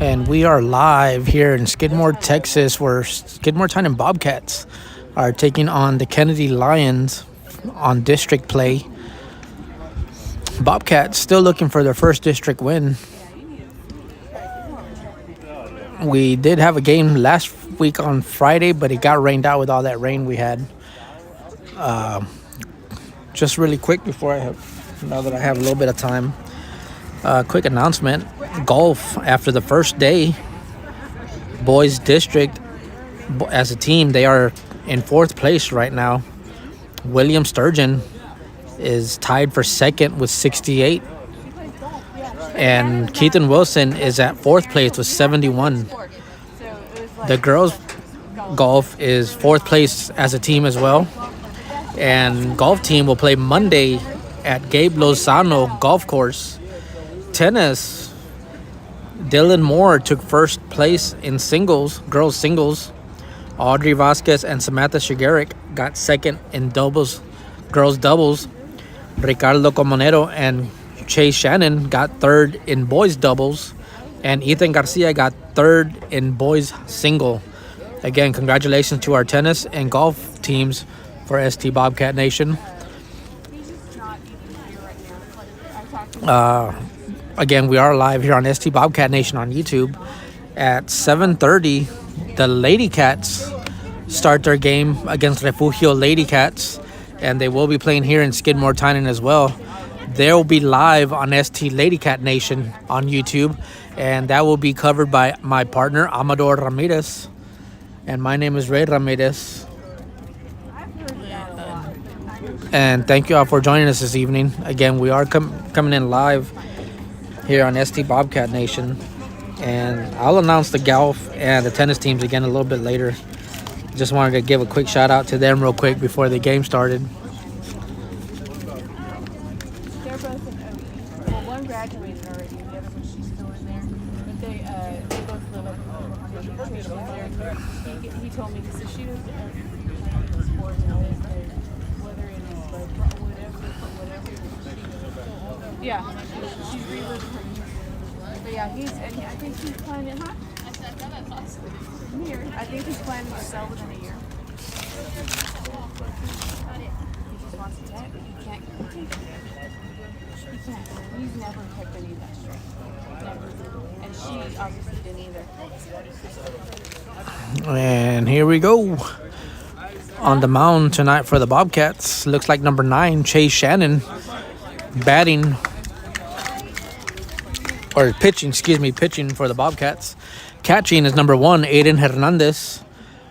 And we are live here in Skidmore, Texas, where Skidmore-Tynan Bobcats are taking on the Kennedy Lions on district play. Bobcats still looking for their first district win. We did have a game last week on Friday, but it got rained out with all that rain we had. Just really quick now that I have a little bit of time, quick announcement. Golf after the first day, boys district as a team, they are in 4th place right now. William Sturgeon is tied for 2nd with 68. And Keaton Wilson is at 4th place with 71. The girls golf is 4th place as a team as well. And golf team will play Monday at Gabe Lozano Golf Course. Tennis, Dylan Moore took 1st place in singles, girls singles. Audrey Vasquez and Samantha Shigerik got 2nd in doubles, girls doubles. Ricardo Comonero and Chase Shannon got 3rd in boys doubles. And Ethan Garcia got 3rd in boys single. Again, congratulations to our tennis and golf teams for ST Bobcat Nation. Again, we are live here on ST Bobcat Nation on YouTube. At 7:30, the Lady Cats start their game against Refugio Lady Cats, and they will be playing here in Skidmore-Tynan as well. They'll be live on ST Lady Cat Nation on YouTube, and that will be covered by my partner, Amador Ramirez. And my name is Ray Ramirez. And thank you all for joining us this evening. Again, we are coming in live here on ST Bobcat Nation. And I'll announce the golf and the tennis teams again a little bit later. Just wanted to give a quick shout out to them real quick before the game started. They're both in OU. Well, one graduated already, the other one, she's still in there. But they both live up in she's there. He told me, because she was playing sport and whether it is like whatever. Yeah, she's reliving her youth. But yeah, I think he's planning, huh? Here, I think he's planning to sell within a year. He just wants to tech. He can't. He's never kept any of that straight. Never. And she obviously didn't either. And here we go. On the mound tonight for the Bobcats, looks like number 9, Chase Shannon, pitching for the Bobcats. Catching is number 1, Aiden Hernandez.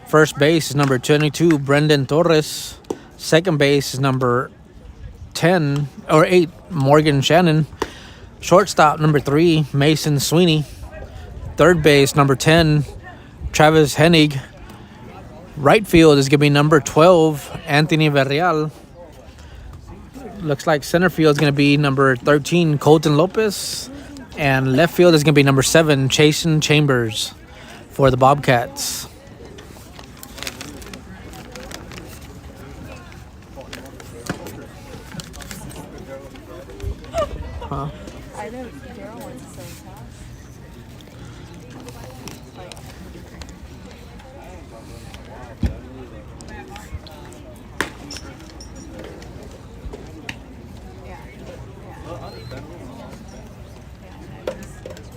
First base is number 22, Brendan Torres. Second base is number 8, Morgan Shannon. Shortstop, number 3, Mason Sweeney. Third base, number 10, Travis Hennig. Right field is going to be number 12, Anthony Verreal. Looks like center field is going to be number 13, Colton Lopez. And left field is going to be number 7, Chasen Chambers for the Bobcats. Huh? I know Daryl went to Sam's house.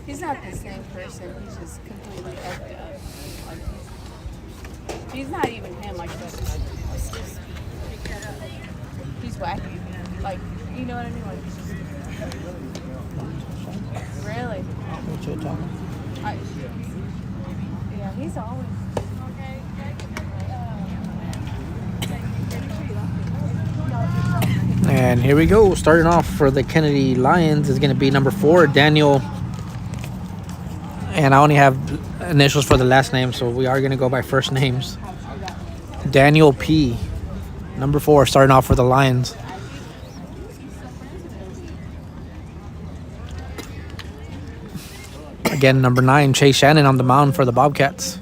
He's not the same person. He's just completely effed up. Like, he's not even him like that. He's wacky. Like, you know what I mean? Like, he's just... Really? Yeah, he's always... And here we go. Starting off for the Kennedy Lions is going to be number 4, Daniel. And I only have initials for the last name, so we are going to go by first names. Daniel P. Number 4, starting off for the Lions. Again, number 9, Chase Shannon on the mound for the Bobcats.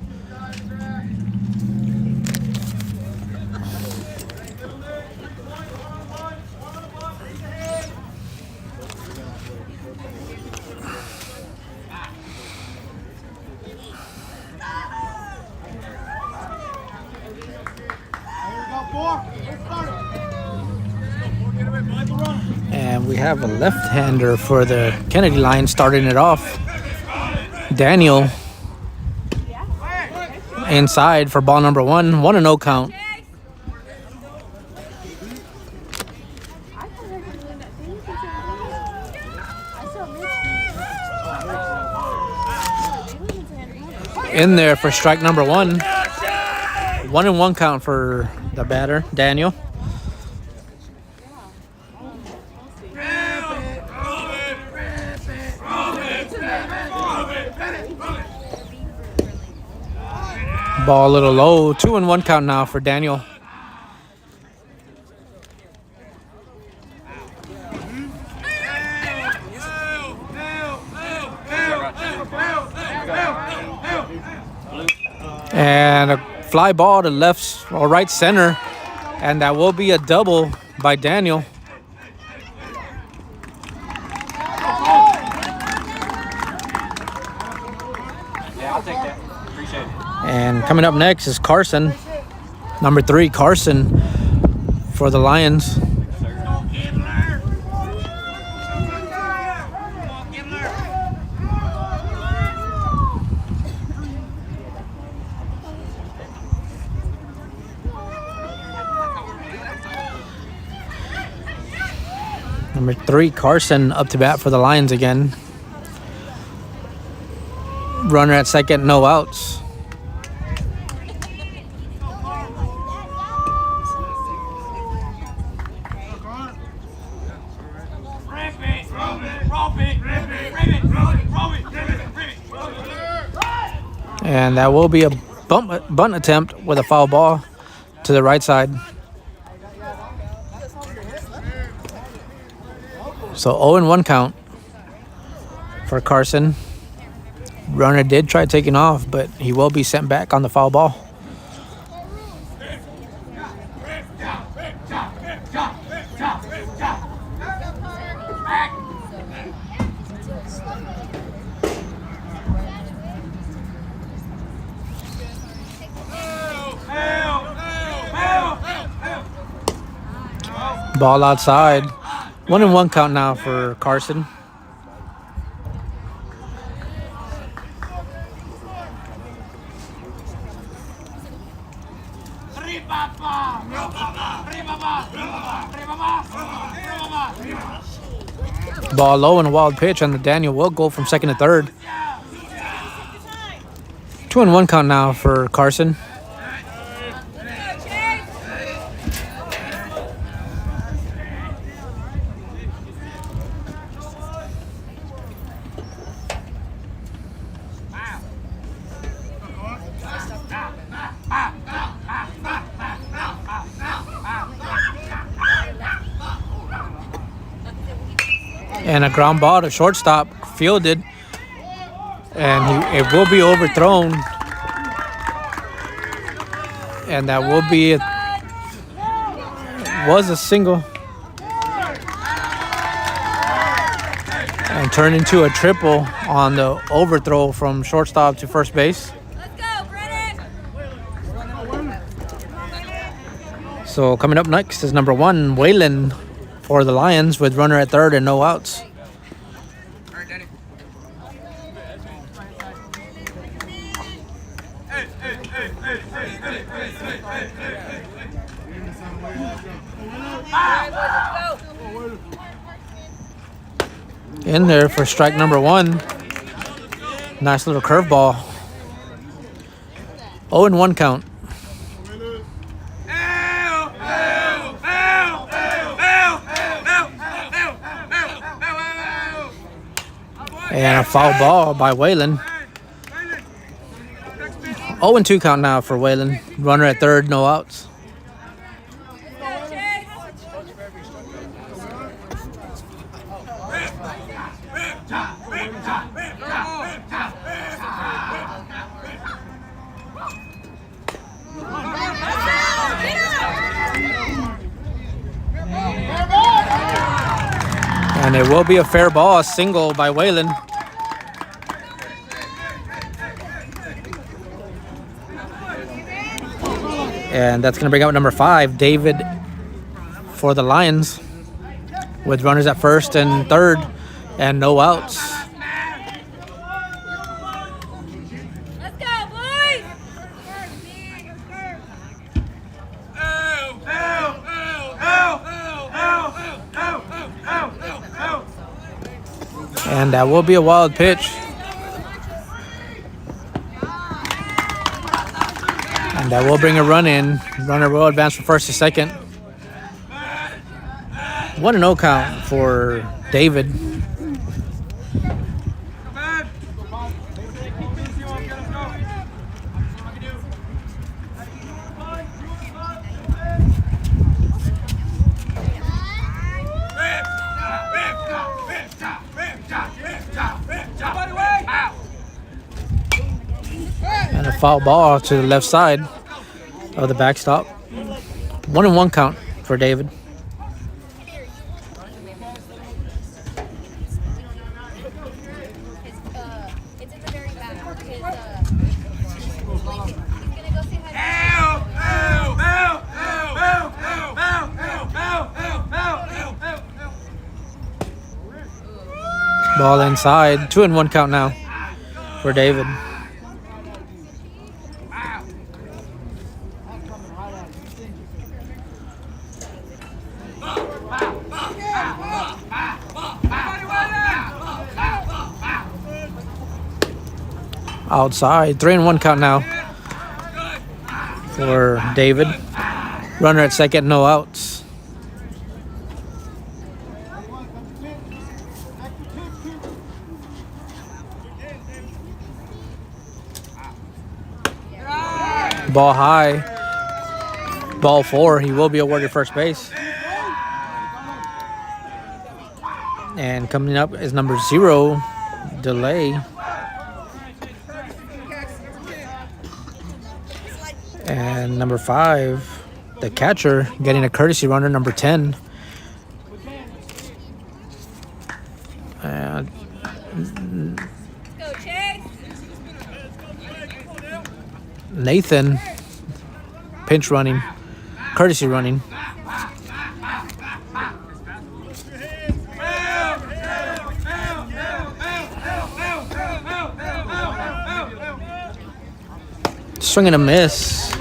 And we have a left-hander for the Kennedy Lions starting it off. Daniel inside for ball number 1. 1-0 count. In there for strike number 1. 1-1 count for the batter, Daniel. Ball a little low. 2-1 count now for Daniel. And a fly ball to left or right center. And that will be a double by Daniel. Yeah, I'll take that. Appreciate it. And coming up next is Carson. Number 3, Carson for the Lions. Number 3, Carson up to bat for the Lions again. Runner at second, no outs. And that will be a bunt attempt with a foul ball to the right side. So 0-1 count for Carson. Runner did try taking off, but he will be sent back on the foul ball. Ball outside. 1-1 count now for Carson. Ball low and a wild pitch, and the Daniel will go from second to third. 2-1 count now for Carson. And a ground ball to shortstop, fielded, and it will be overthrown, and that will be was a single, and turned into a triple on the overthrow from shortstop to first base. Let's go, Brennan! So coming up next is number 1, Waylon for the Lions, with runner at third and no outs. In there for strike number 1. Nice little curveball. 0-1 count. And a foul ball by Waylon. 0-2 count now for Waylon. Runner at third, no outs. And it will be a fair ball, a single by Waylon. And that's going to bring out number 5, David for the Lions. with runners at first and third and no outs. Let's go, boys! And that will be a wild pitch. And that will bring a run in. Runner will advance from first to second. 1-0 count for David. And a foul ball to the left side of the backstop. 1-1 count for David. Ball inside. 2-1 count now for David. Outside. 3-1 count now for David. Runner at second, no outs. Ball high. Ball 4. He will be awarded first base. And coming up is number 0, Delay. And number 5, the catcher, getting a courtesy runner, number 10. And Nathan, pinch running, courtesy running. Swing and a miss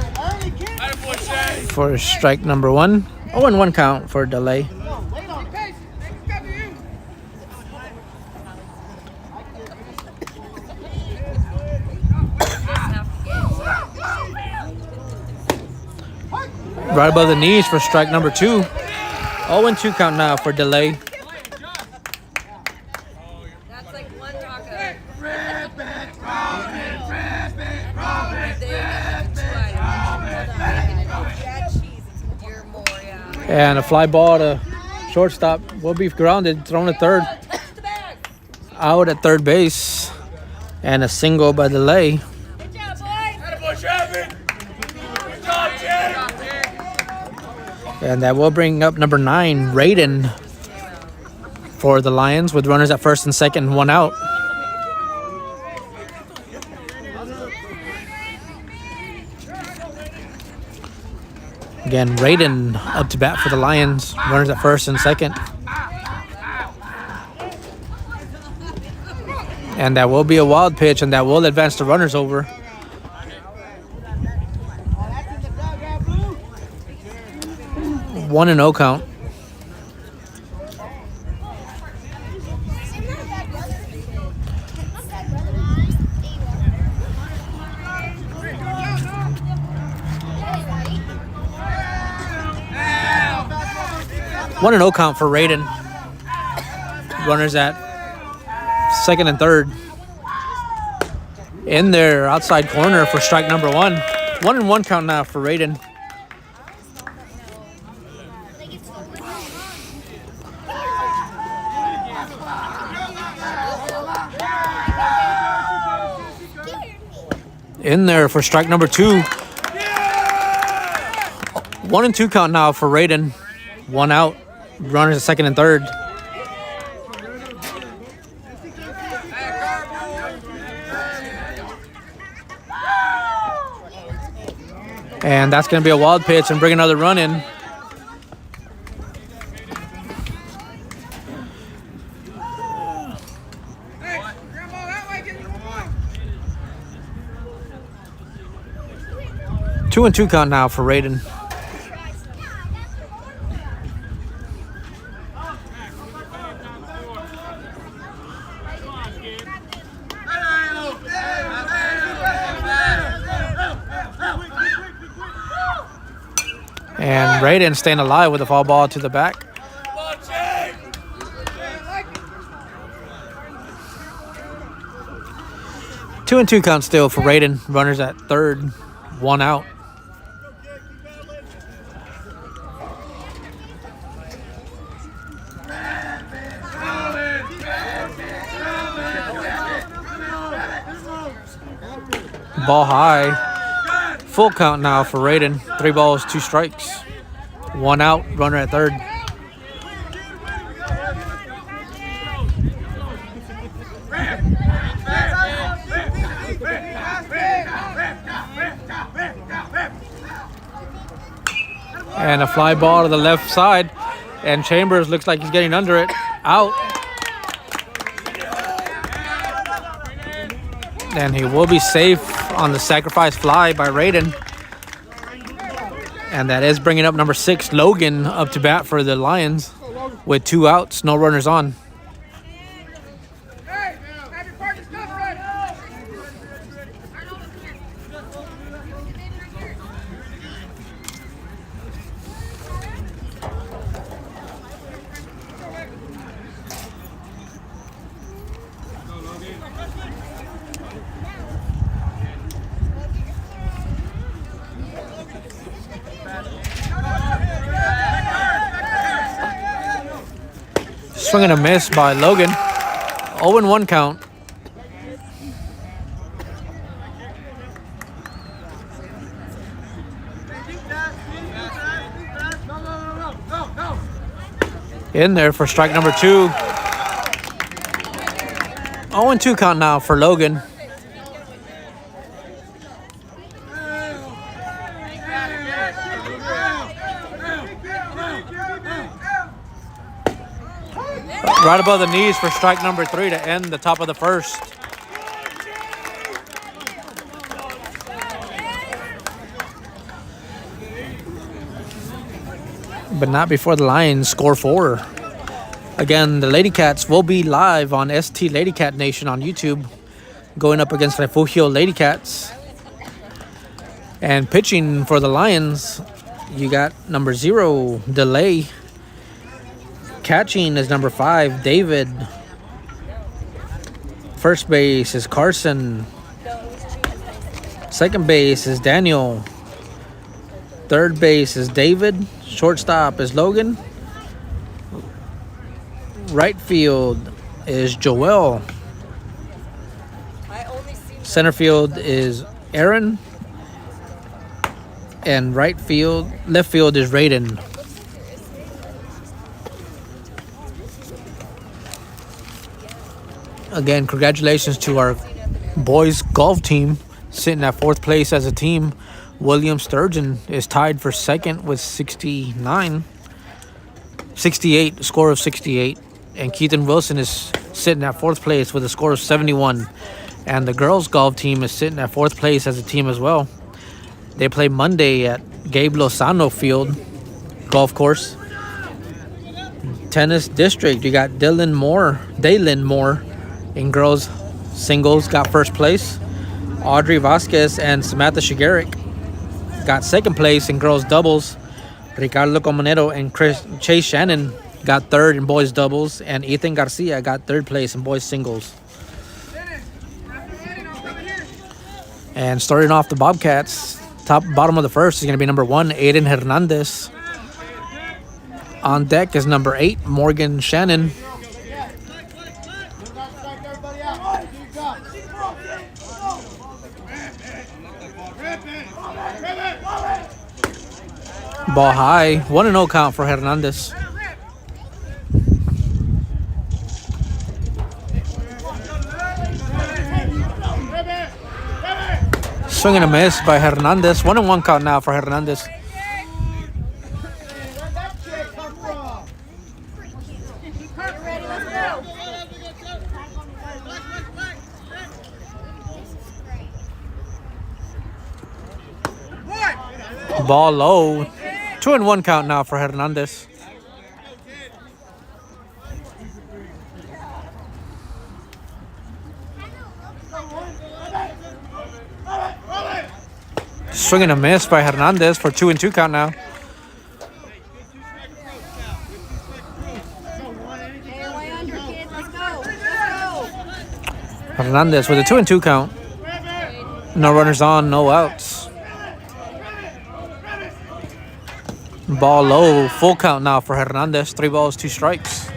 for strike number 1. 0-1 count for Delay. Right above the knees for strike number 2. 0-2 count now for Delay. That's like one taco. And a fly ball to shortstop will be grounded, thrown to third. Out at third base. And a single by Delay. Good job, boys. And that will bring up number 9, Raiden, for the Lions, with runners at first and second and 1 out. Again, Raiden up to bat for the Lions, runners at first and second. And that will be a wild pitch, and that will advance the runners over. One and 0 count. One and 0 count for Raiden. Runners at second and third. In their outside corner for strike number 1. 1-1 count now for Raiden. In there for strike number 2. 1-2 count now for Raiden. 1 out. Runners at second and third. And that's going to be a wild pitch and bring another run in. 2-2 count now for Raiden. And Raiden staying alive with a foul ball to the back. 2-2 count still for Raiden. Runners at third, 1 out. Ball high. Full count now for Raiden. 3 balls, 2 strikes. 1 out, runner at third. And a fly ball to the left side. And Chambers looks like he's getting under it. Out. And he will be safe on the sacrifice fly by Raiden. And that is bringing up number 6, Logan, up to bat for the Lions with 2 outs, no runners on. Swing and a miss by Logan. 0-1 count. In there for strike number 2. 0-2 count now for Logan. Right above the knees for strike number 3 to end the top of the first. But not before the Lions score 4. Again, the Lady Cats will be live on ST Lady Cat Nation on YouTube, going up against Refugio Lady Cats. And pitching for the Lions, you got number 0, Delay. Catching is number 5, David. First base is Carson. Second base is Daniel. Third base is David. Shortstop is Logan. Right field is Joel. Center field is Aaron. And left field is Raiden. Again, congratulations to our boys golf team sitting at 4th place as a team. William Sturgeon is tied for 2nd with 68, a score of 68. And Keaton Wilson is sitting at 4th place with a score of 71. And the girls golf team is sitting at 4th place as a team as well. They play Monday at Gabe Lozano Field golf course. Tennis district, you got Daylin Moore in girls singles got 1st place. Audrey Vasquez and Samantha Shigeric got 2nd place in girls doubles. Ricardo Comonero and Chase Shannon got 3rd in boys doubles. And Ethan Garcia got 3rd place in boys singles. And starting off the Bobcats, bottom of the first is going to be number 1, Aiden Hernandez. On deck is number 8, Morgan Shannon. Ball high, 1-0 count for Hernandez. Swing and a miss by Hernandez. 1-1 count now for Hernandez. Ball low. 2-1 count now for Hernandez. Swing and a miss by Hernandez for 2-2 count now. Hernandez with a 2-2 count. No runners on, no outs. Ball low, full count now for Hernandez. 3 balls, 2 strikes.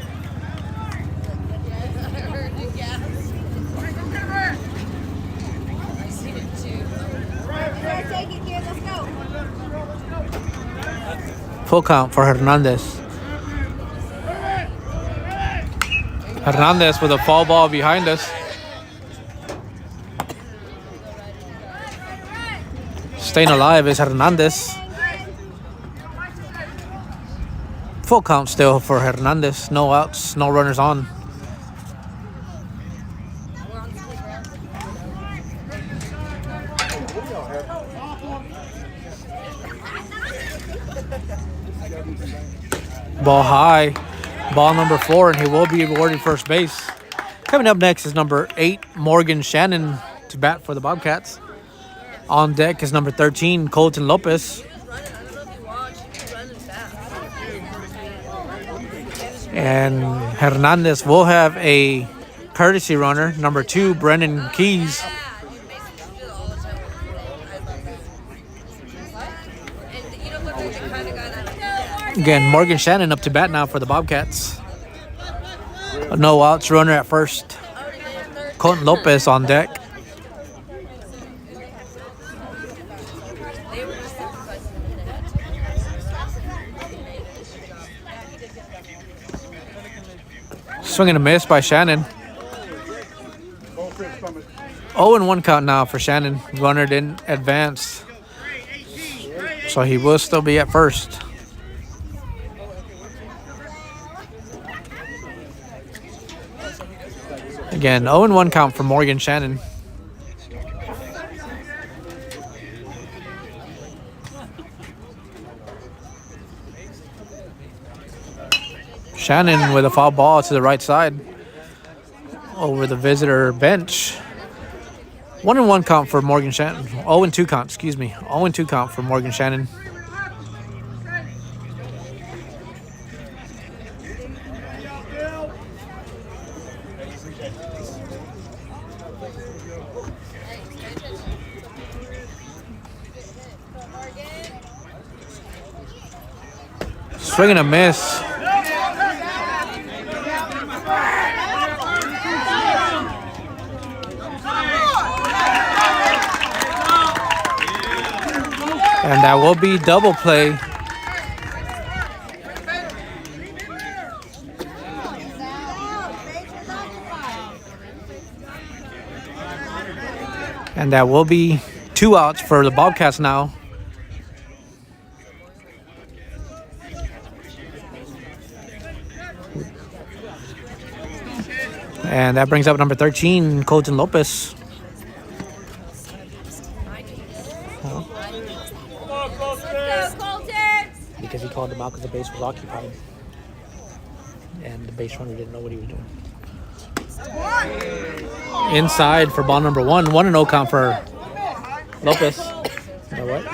Full count for Hernandez. Hernandez with a foul ball behind us. Staying alive is Hernandez. Full count still for Hernandez. No outs, no runners on. Ball high. Ball number 4, and he will be awarded first base. Coming up next is number 8, Morgan Shannon, to bat for the Bobcats. On deck is number 13, Colton Lopez. And Hernandez will have a courtesy runner, number 2, Brendan Keys. Again, Morgan Shannon up to bat now for the Bobcats. No outs, runner at first. Colton Lopez on deck. Swing and a miss by Shannon. 0-1 count now for Shannon. Runner didn't advance, so he will still be at first. Again, 0-1 count for Morgan Shannon. Shannon with a foul ball to the right side over the visitor bench. 1-1 count for Morgan Shannon. 0-2 count, excuse me. 0-2 count for Morgan Shannon. Swing and a miss. And that will be double play. And that will be 2 outs for the Bobcats now. And that brings up number 13, Colton Lopez. Because he called him out because the base was occupied. And the base runner didn't know what he was doing. Inside for ball number 1. 1-0 count for Lopez. You know what?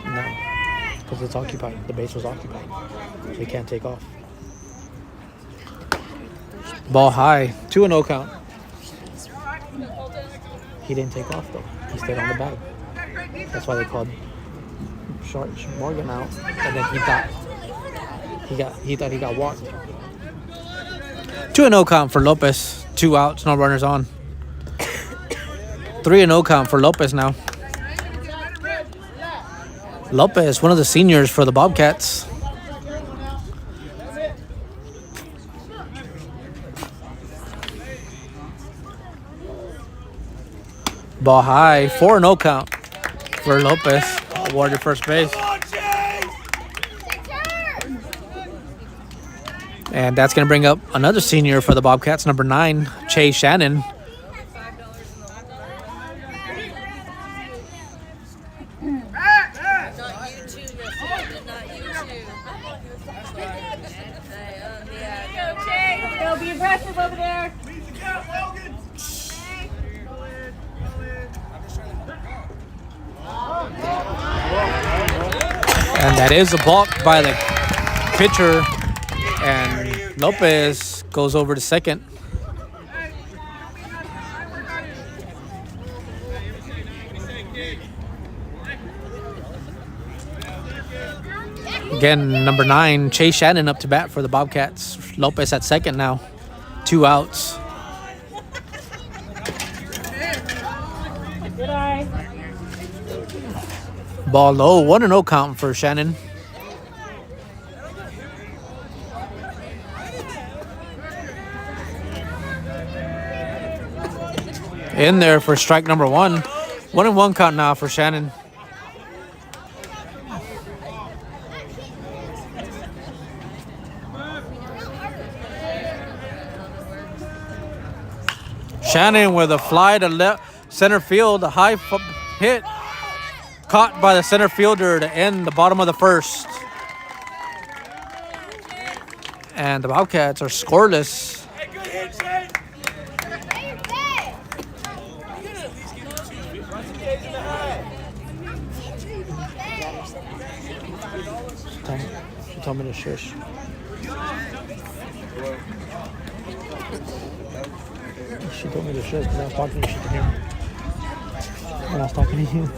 No. Because it's occupied. The base was occupied. So he can't take off. Ball high. 2-0 count. He didn't take off though. He stayed on the bag. That's why they called Morgan out, and then he thought he got walked. 2-0 count for Lopez. 2 outs, no runners on. 3-0 count for Lopez now. Lopez, one of the seniors for the Bobcats. Ball high. 4-0 count for Lopez. Awarded first base. And that's going to bring up another senior for the Bobcats, number 9, Chase Shannon. And that is a balk by the pitcher. And Lopez goes over to second. Again, number 9, Chase Shannon up to bat for the Bobcats. Lopez at second now. 2 outs. Good eye. Ball low, 1-0 count for Shannon. In there for strike number 1. 1-1 count now for Shannon. Shannon with a fly to left center field, a high hit, caught by the center fielder to end the bottom of the first. And the Bobcats are scoreless. She told me to shush. She told me to shush because I was talking to you. She could hear me when I was talking to you.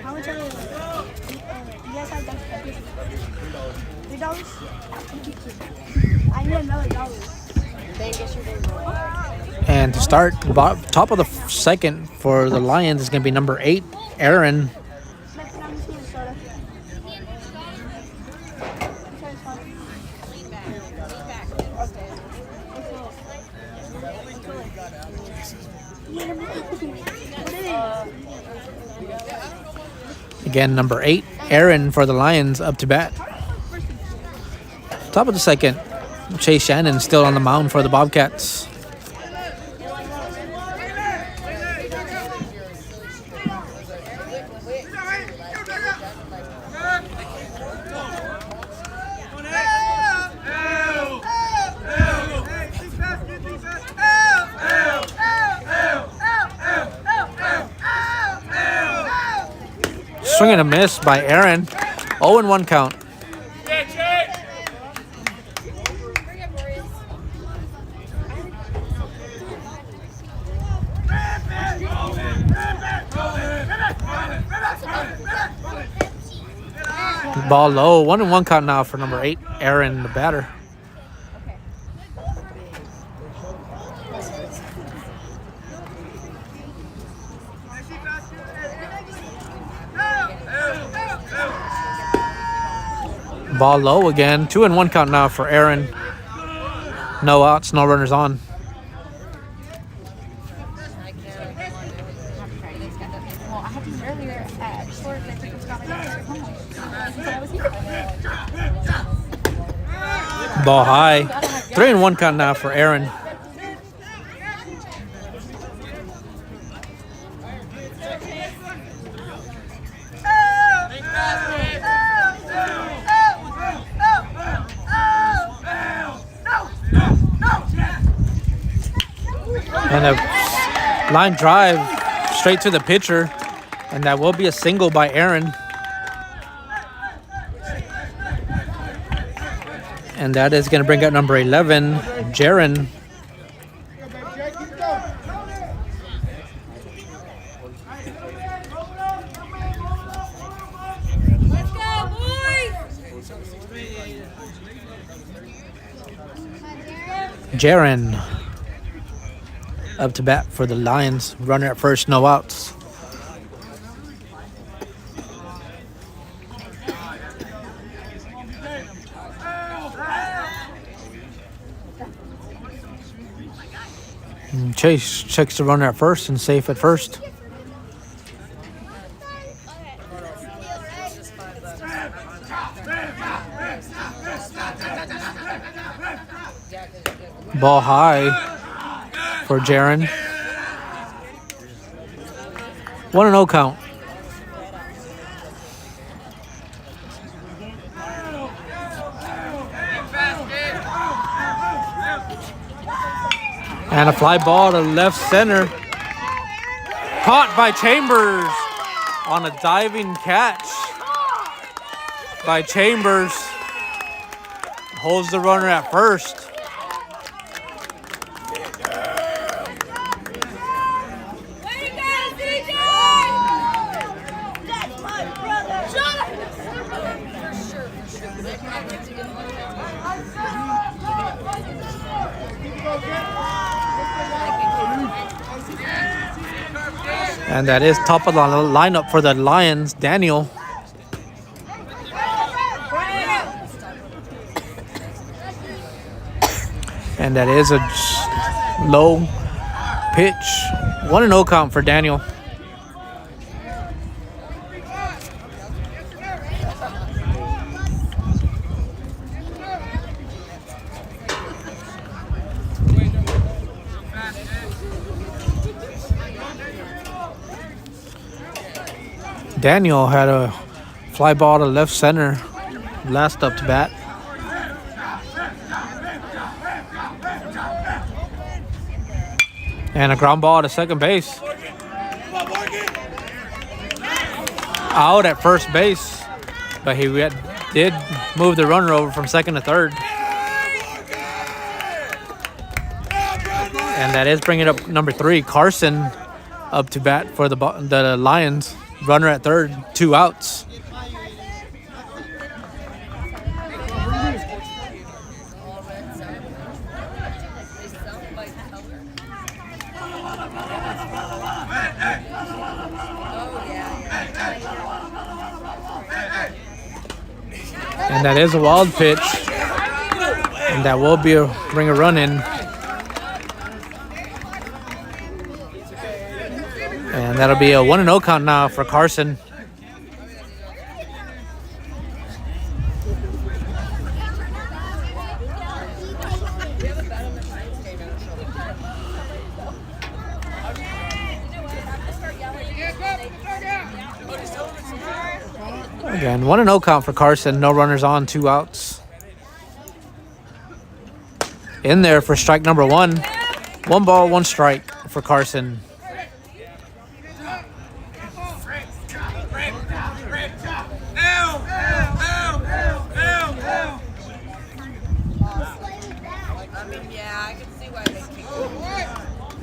How much are you? You guys have $3? I need another $1. And to start, top of the second for the Lions is going to be number 8, Aaron. Again, number 8, Aaron for the Lions up to bat. Top of the second, Chase Shannon still on the mound for the Bobcats. Swing and a miss by Aaron. 0-1 count. Ball low. 1-1 count now for number 8, Aaron, the batter. Ball low again. 2-1 count now for Aaron. No outs, no runners on. Ball high. 3-1 count now for Aaron. And a line drive straight to the pitcher. And that will be a single by Aaron. And that is going to bring out number 11, Jaron. Jaron up to bat for the Lions. Runner at first, no outs. And Chase checks the runner at first and safe at first. Ball high for Jaron. 1-0 count. And a fly ball to left center. Caught by Chambers on a diving catch by Chambers. Holds the runner at first. And that is top of the lineup for the Lions, Daniel. And that is a low pitch. 1-0 count for Daniel. Daniel had a fly ball to left center last up to bat. And a ground ball to second base. Out at first base, but he did move the runner over from second to third. And that is bringing up number 3, Carson, up to bat for the Lions. Runner at third, 2 outs. And that is a wild pitch. And that will bring a run in. And that'll be a 1-0 count now for Carson. Again, 1-0 count for Carson. No runners on, 2 outs. In there for strike number 1. 1 ball, 1 strike for Carson.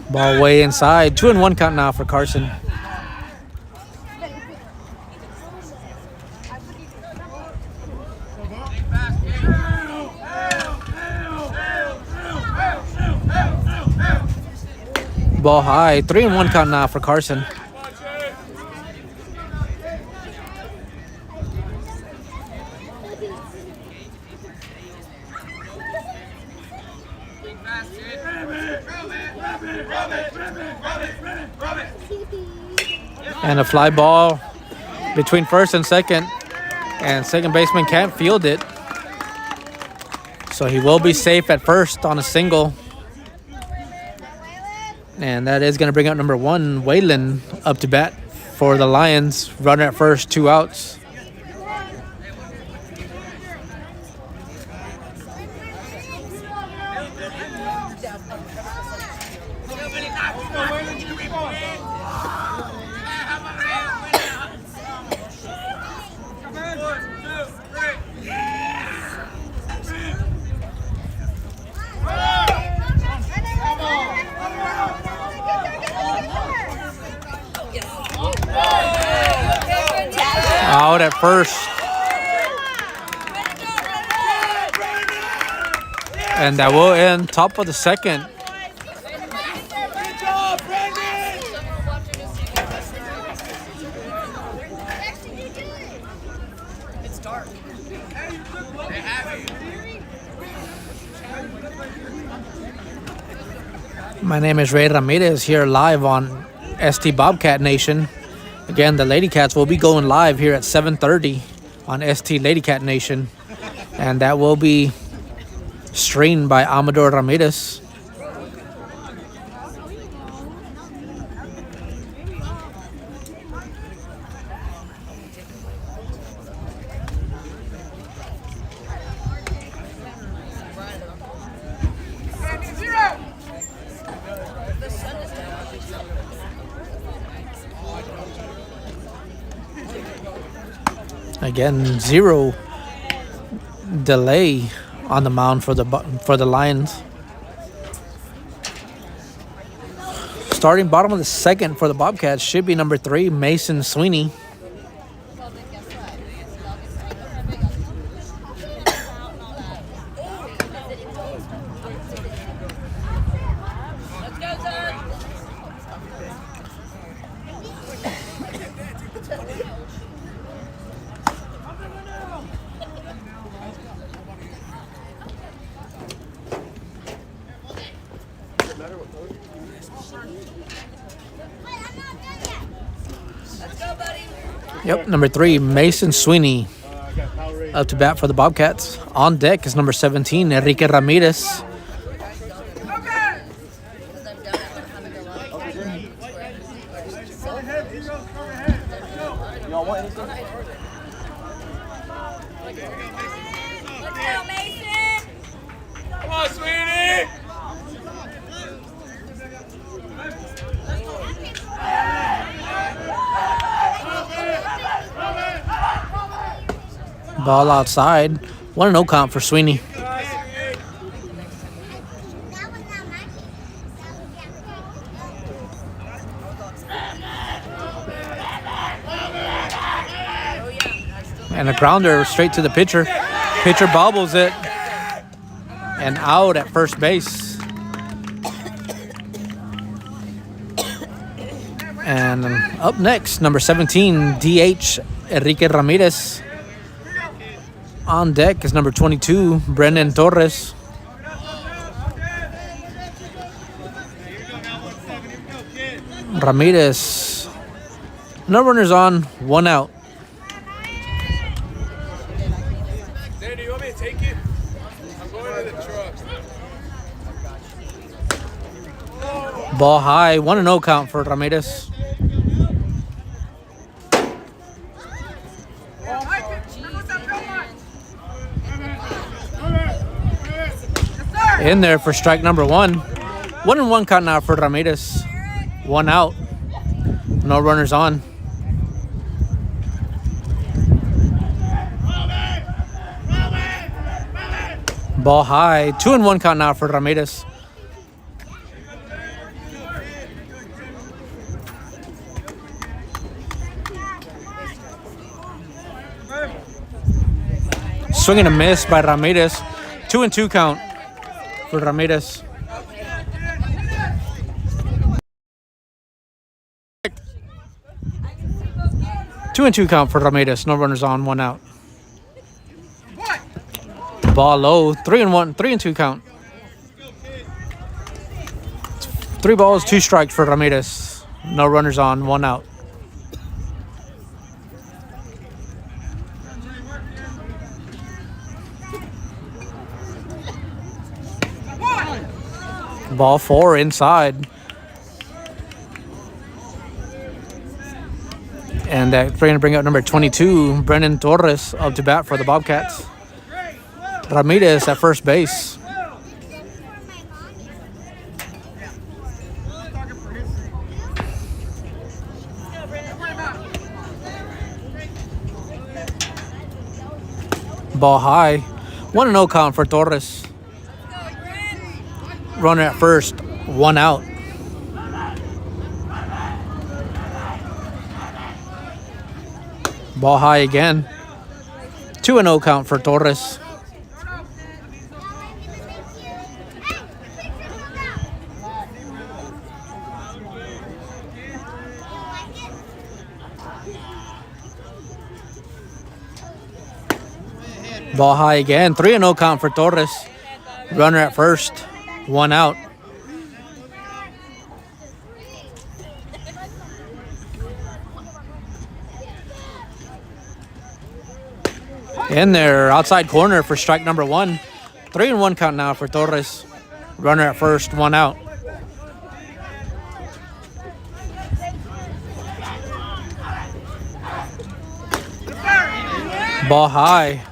Ball way inside. 2-1 count now for Carson. Ball high. 3-1 count now for Carson. And a fly ball between first and second. And second baseman can't field it. So he will be safe at first on a single. And that is going to bring up number 1, Waylon, up to bat for the Lions. Runner at first, 2 outs. Out at first. And that will end top of the second. My name is Ray Ramirez here live on ST Bobcat Nation. Again, the Lady Cats will be going live here at 7:30 on ST Lady Cat Nation. And that will be streamed by Amador Ramirez. Again, 0 delay on the mound for the Lions. Starting bottom of the second for the Bobcats should be number 3, Mason Sweeney. Yep, number 3, Mason Sweeney up to bat for the Bobcats. On deck is number 17, Enrique Ramirez. Come on, sweetie! Ball outside. 1-0 count for Sweeney. And a grounder straight to the pitcher. Pitcher bobbles it. And out at first base. And up next, number 17, DH Enrique Ramirez. On deck is number 22, Brendan Torres. Ramirez. No runners on, 1 out. Danny, you want me to take it? I'm going to the truck. Ball high, 1-0 count for Ramirez. In there for strike number 1. 1-1 count now for Ramirez. 1 out. No runners on. Ball high. 2-1 count now for Ramirez. Swing and a miss by Ramirez. 2-2 count for Ramirez. Two and 2 count for Ramirez. No runners on, 1 out. Ball low. 3-2 count. 3 balls, 2 strikes for Ramirez. No runners on, 1 out. Ball 4 inside. And that's going to bring up number 22, Brendan Torres, up to bat for the Bobcats. Ramirez at first base. Ball high. 1-0 count for Torres. Runner at first, 1 out. Ball high again. 2-0 count for Torres. Ball high again. 3-0 count for Torres. Runner at first. 1 out. In there, outside corner for strike number 1. 3-1 count now for Torres. Runner at first, 1 out. Ball high.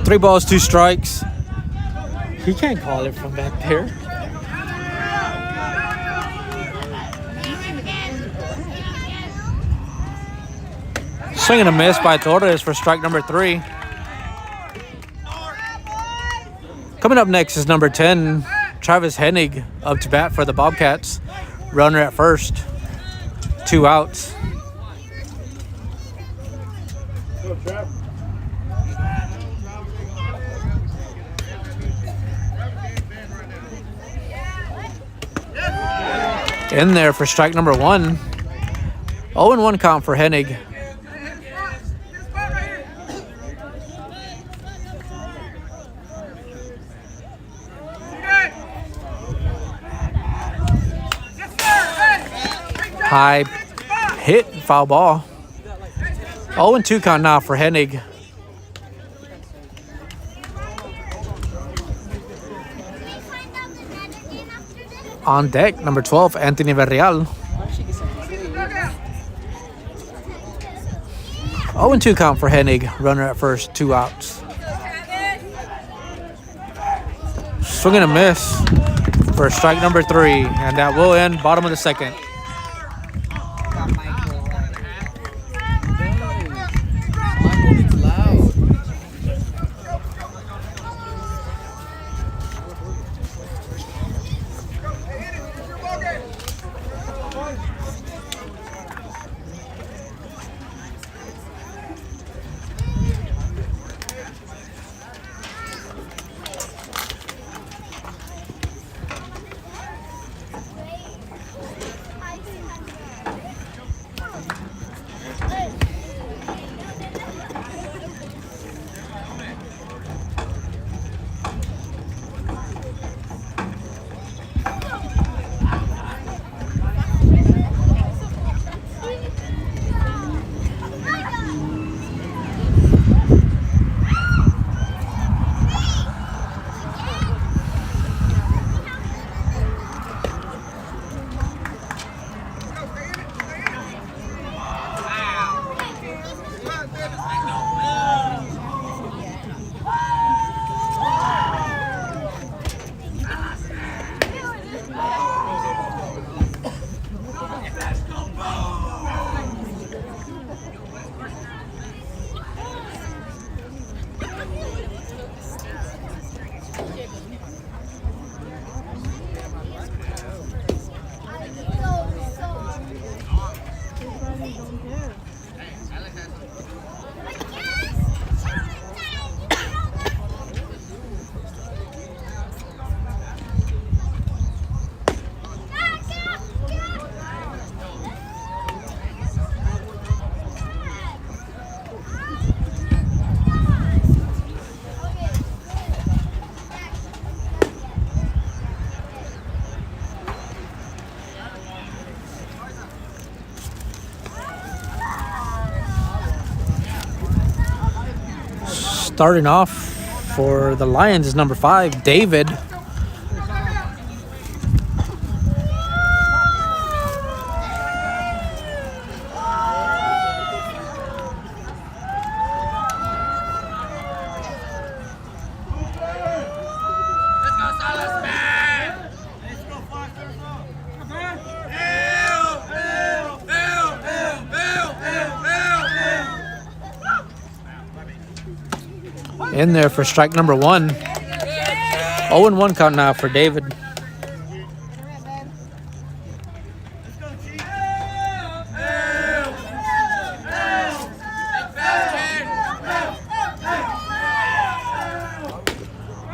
3 balls, 2 strikes. He can't call it from back there. Swing and a miss by Torres for strike number 3. Coming up next is number 10, Travis Hennig, up to bat for the Bobcats. Runner at first, 2 outs. In there for strike number 1. 0-1 count for Hennig. High hit, foul ball. 0-2 count now for Hennig. On deck, number 12, Anthony Villarreal. 0-2 count for Hennig. Runner at first, 2 outs. Swing and a miss for strike number 3, and that will end bottom of the second. Starting off for the Lions is number 5, David. In there for strike number 1. 0-1 count now for David.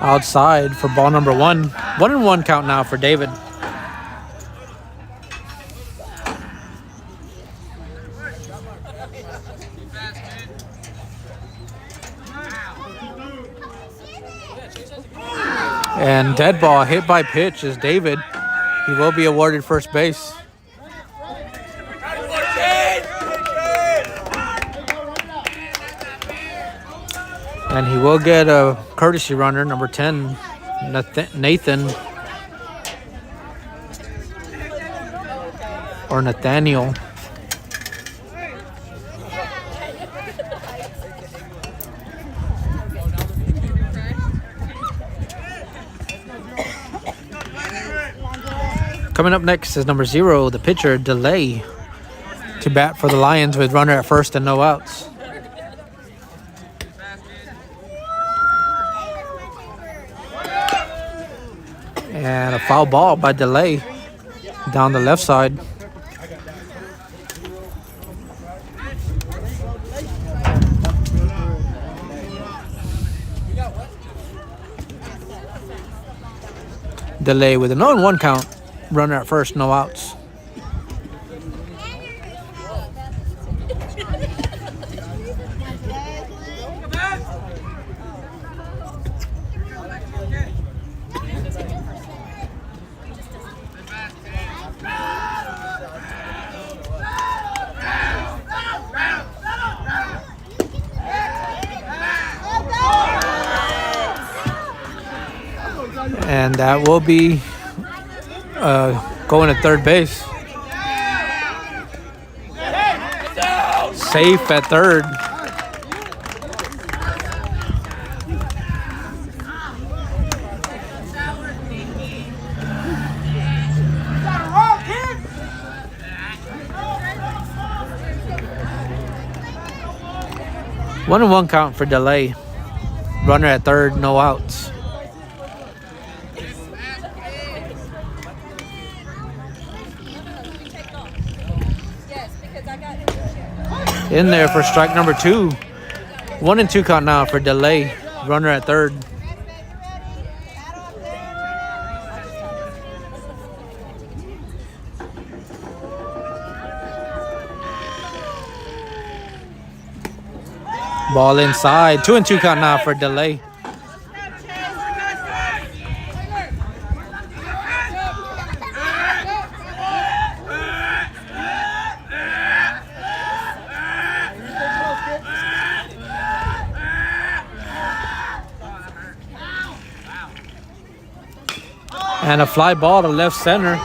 Outside for ball number 1. 1-1 count now for David. And dead ball hit by pitch is David. He will be awarded first base. And he will get a courtesy runner, number 10, Nathan. Or Nathaniel. Coming up next is number 0, the pitcher, Delay, to bat for the Lions with runner at first and no outs. And a foul ball by Delay down the left side. Delay with a 0-1 count. Runner at first, no outs. And that will be going to third base. Safe at third. One and one count for Delay. Runner at third, no outs. In there for strike number 2. 1-2 count now for Delay. Runner at third. Ball inside. 2-2 count now for Delay. And a fly ball to left center.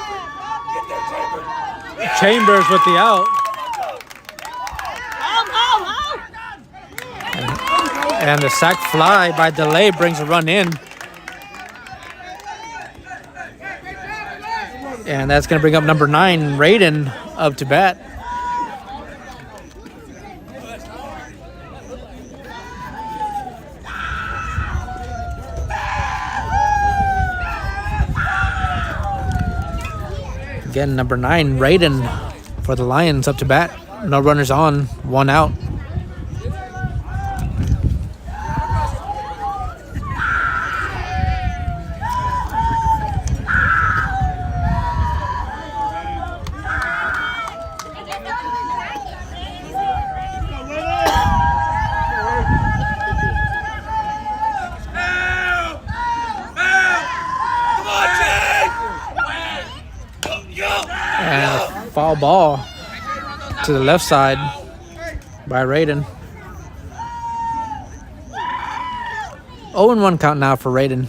Chambers with the out. And the sac fly by Delay brings a run in. And that's going to bring up number 9, Raiden, up to bat. Again, number 9, Raiden, for the Lions, up to bat. No runners on, 1 out. And a foul ball to the left side by Raiden. 0-1 count now for Raiden.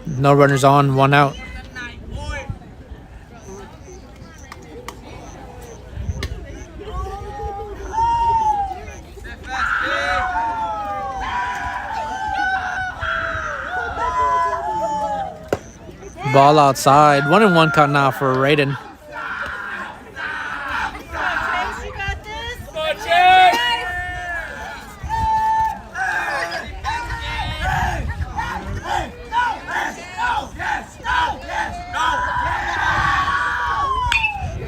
No runners on, 1 out. Ball outside. 1-1 count now for Raiden.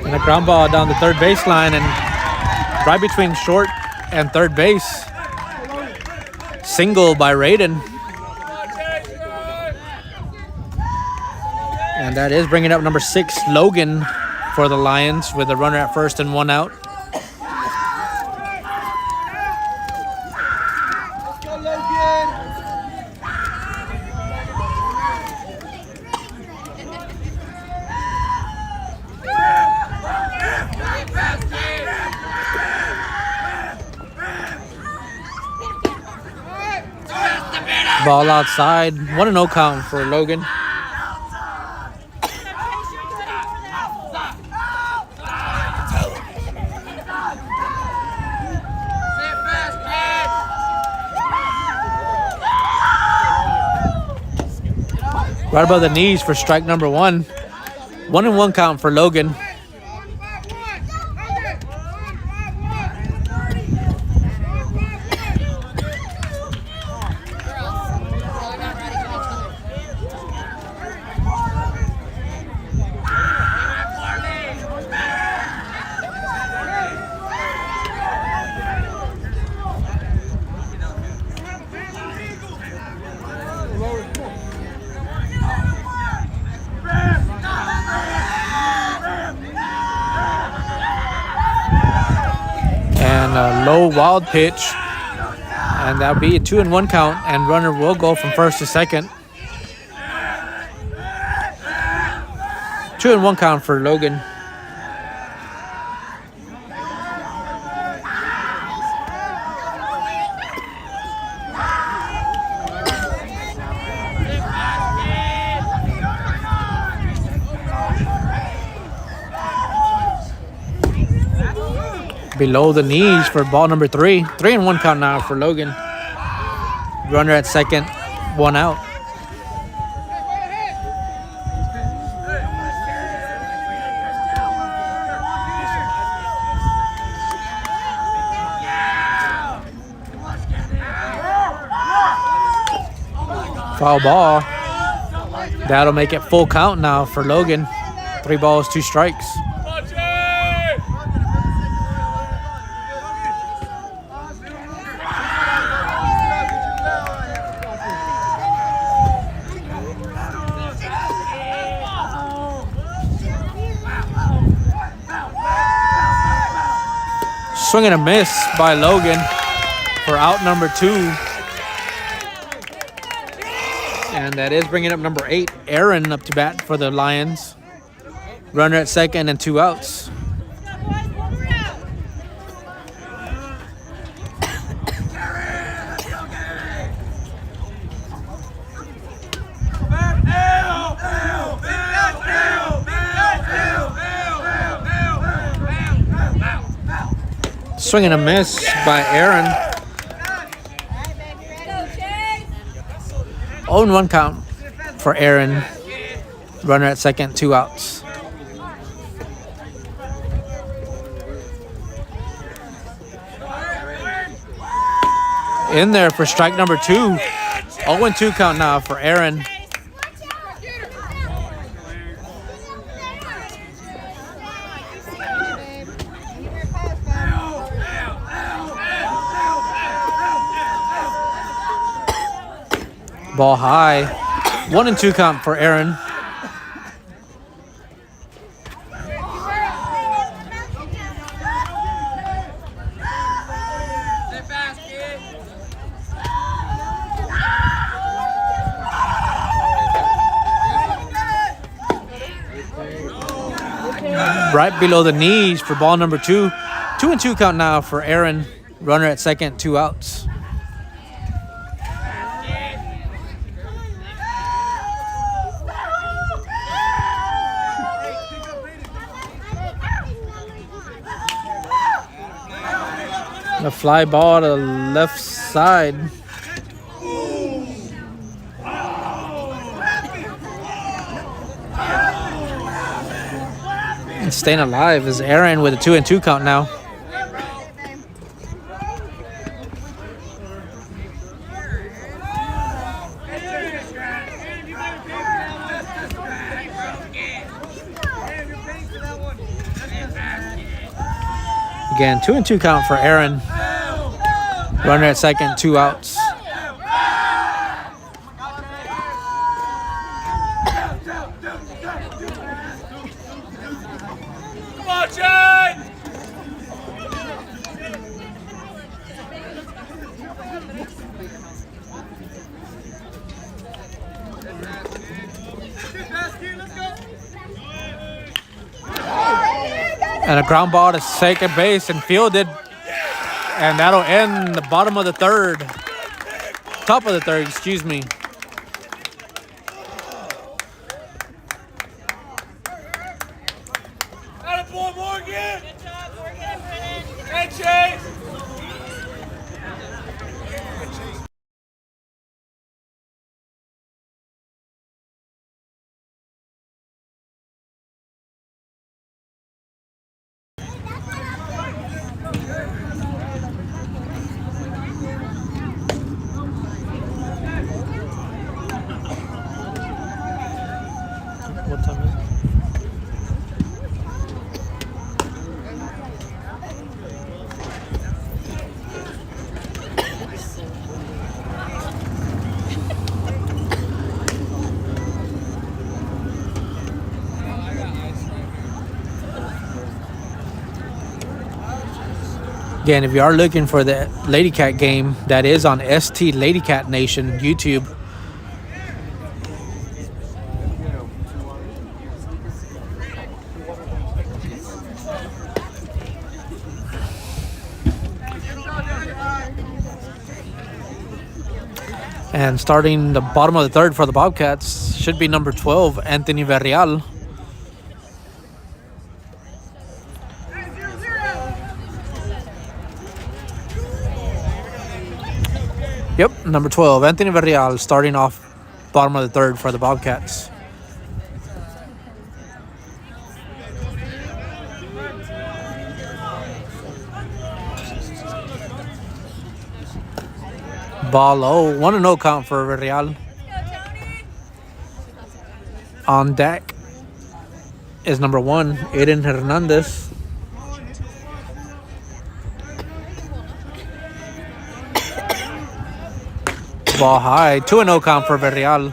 And a ground ball down the third baseline and right between short and third base. Single by Raiden. And that is bringing up number 6, Logan, for the Lions with a runner at first and 1 out. Ball outside. 1-0 count for Logan. Right above the knees for strike number 1. 1-1 count for Logan. A low wild pitch, and that'll be a 2-1 count, and runner will go from first to second. 2-1 count for Logan. Below the knees for ball number 3. 3-1 count now for Logan. Runner at second, 1 out. Foul ball. That'll make it full count now for Logan. 3 balls, 2 strikes. Swing and a miss by Logan for out number 2. And that is bringing up number 8, Aaron, up to bat for the Lions. Runner at second and 2 outs. Swing and a miss by Aaron. 0-1 count for Aaron. Runner at second, 2 outs. In there for strike number 2. 0-2 count now for Aaron. Ball high. 1-2 count for Aaron. Right below the knees for ball number 2. 2-2 count now for Aaron. Runner at second, 2 outs. A fly ball to the left side. And staying alive is Aaron with a 2-2 count now. Again, 2-2 count for Aaron. Runner at second, 2 outs. Come on, Shane! And a ground ball to second base and fielded. And that'll end the bottom of the third. Top of the third, excuse me. Attaboy, Morgan! Good job, Morgan and Brennan. Hey, Chase! What time is it? Again, if you are looking for the Lady Cat game, that is on ST Lady Cat Nation YouTube. And starting the bottom of the third for the Bobcats should be number 12, Anthony Verreal. Yep, number 12, Anthony Verreal, starting off bottom of the third for the Bobcats. Ball low, 1-0 count for Verreal. On deck is number 1, Aiden Hernandez. Ball high, 2-0 count for Verreal.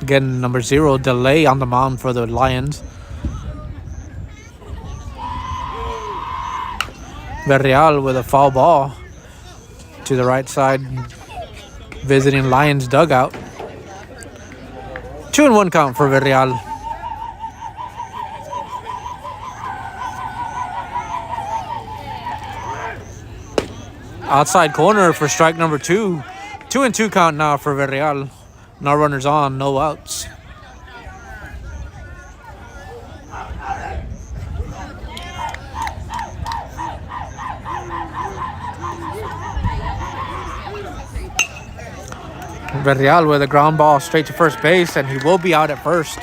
Again, number 0, delay on the mound for the Lions. Verreal with a foul ball to the right side, visiting Lions dugout. 2-1 count for Verreal. Outside corner for strike number 2. 2-2 count now for Verreal. No runners on, no outs. Verreal with a ground ball straight to first base, and he will be out at first.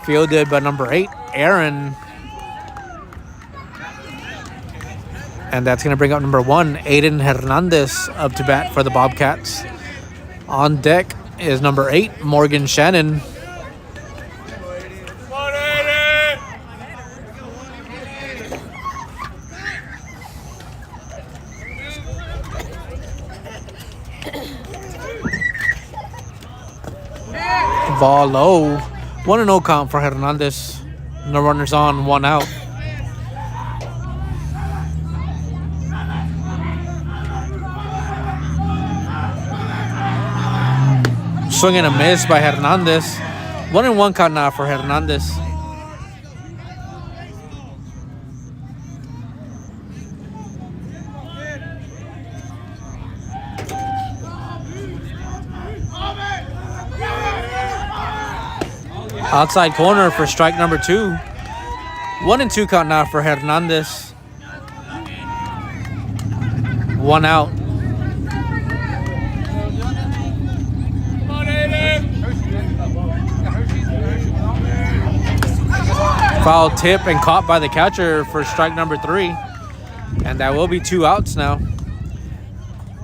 Fielded by number 8, Aaron. And that's going to bring up number 1, Aiden Hernandez, up to bat for the Bobcats. On deck is number 8, Morgan Shannon. Ball low. 1-0 count for Hernandez. No runners on, 1 out. Swing and a miss by Hernandez. 1-1 count now for Hernandez. Outside corner for strike number 2. 1-2 count now for Hernandez. 1 out. Foul tip and caught by the catcher for strike number 3. And that will be 2 outs now.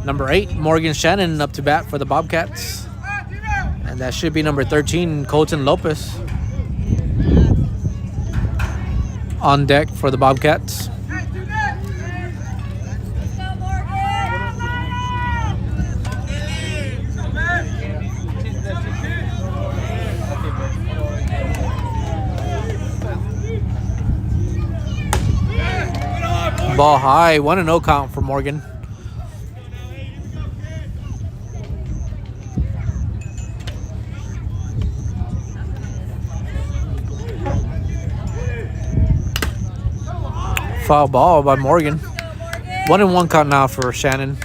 Number 8, Morgan Shannon, up to bat for the Bobcats. And that should be number 13, Colton Lopez. On deck for the Bobcats. Ball high, 1-0 count for Morgan. Foul ball by Morgan. 1-1 count now for Shannon.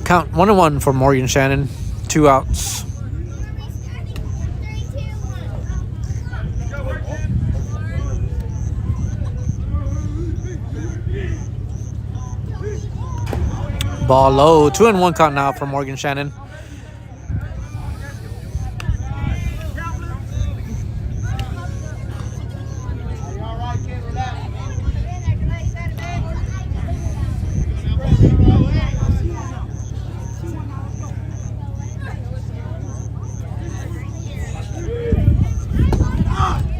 Count 1-1 for Morgan Shannon. 2 outs. Ball low. 2-1 count now for Morgan Shannon.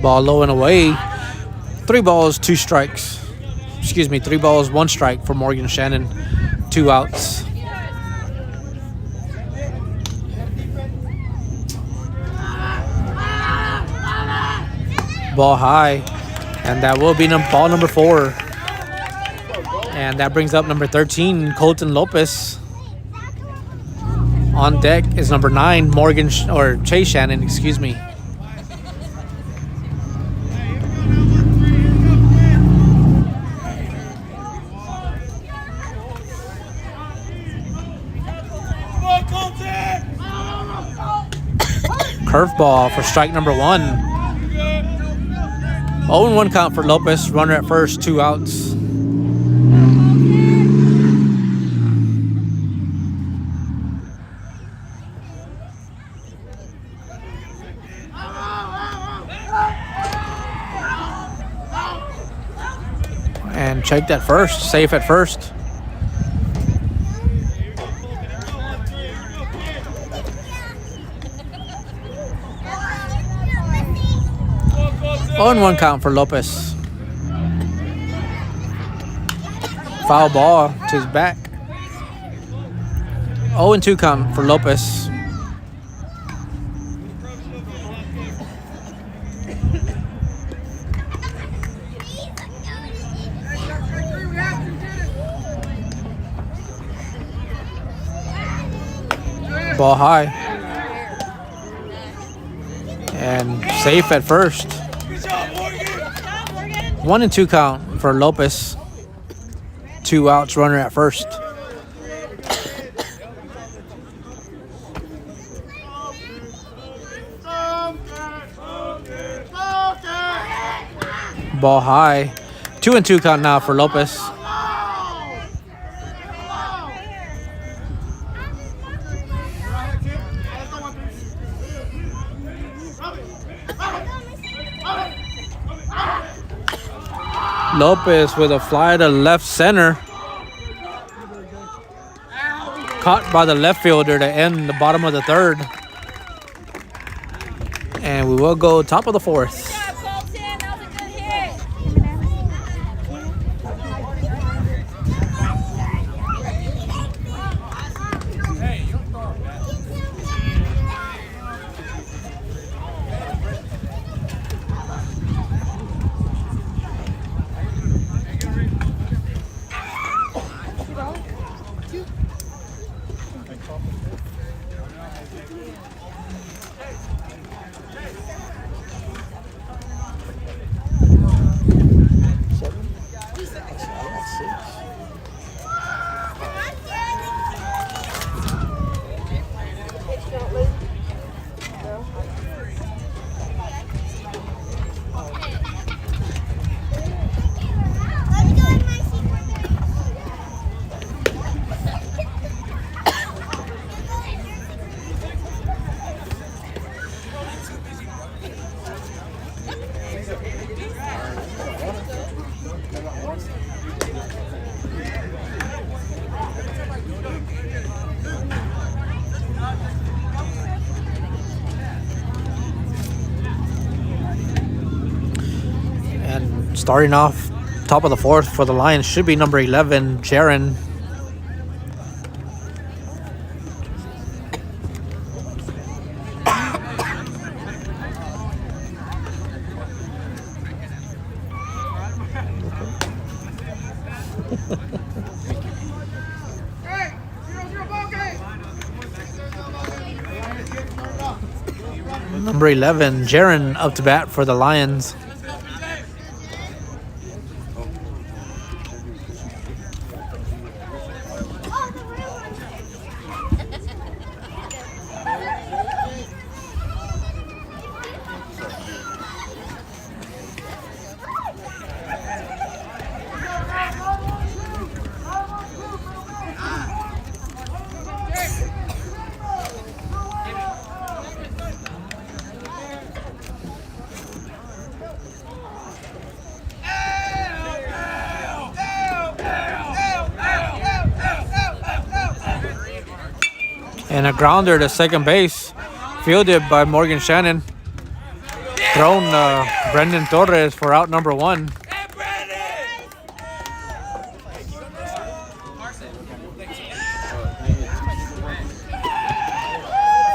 Ball low and away. 3 balls, 2 strikes. Excuse me, 3 balls, 1 strike for Morgan Shannon. 2 outs. Ball high. And that will be ball number 4. And that brings up number 13, Colton Lopez. On deck is number 9, Chase Shannon, excuse me. Curveball for strike number 1. 0-1 count for Lopez. Runner at first, 2 outs. And checked at first, safe at first. On 1 count for Lopez. Foul ball to his back. 0-2 count for Lopez. Ball high. And safe at first. 1-2 count for Lopez. 2 outs, runner at first. Ball high. 2-2 count now for Lopez. Lopez with a fly to left center. Caught by the left fielder to end the bottom of the 3rd. And we will go top of the 4th. Starting off top of the 4th for the Lions should be number 11, Jaron. Number 11, Jaron, up to bat for the Lions. And a grounder to second base, fielded by Morgan Shannon. Thrown Brendan Torres for out number 1.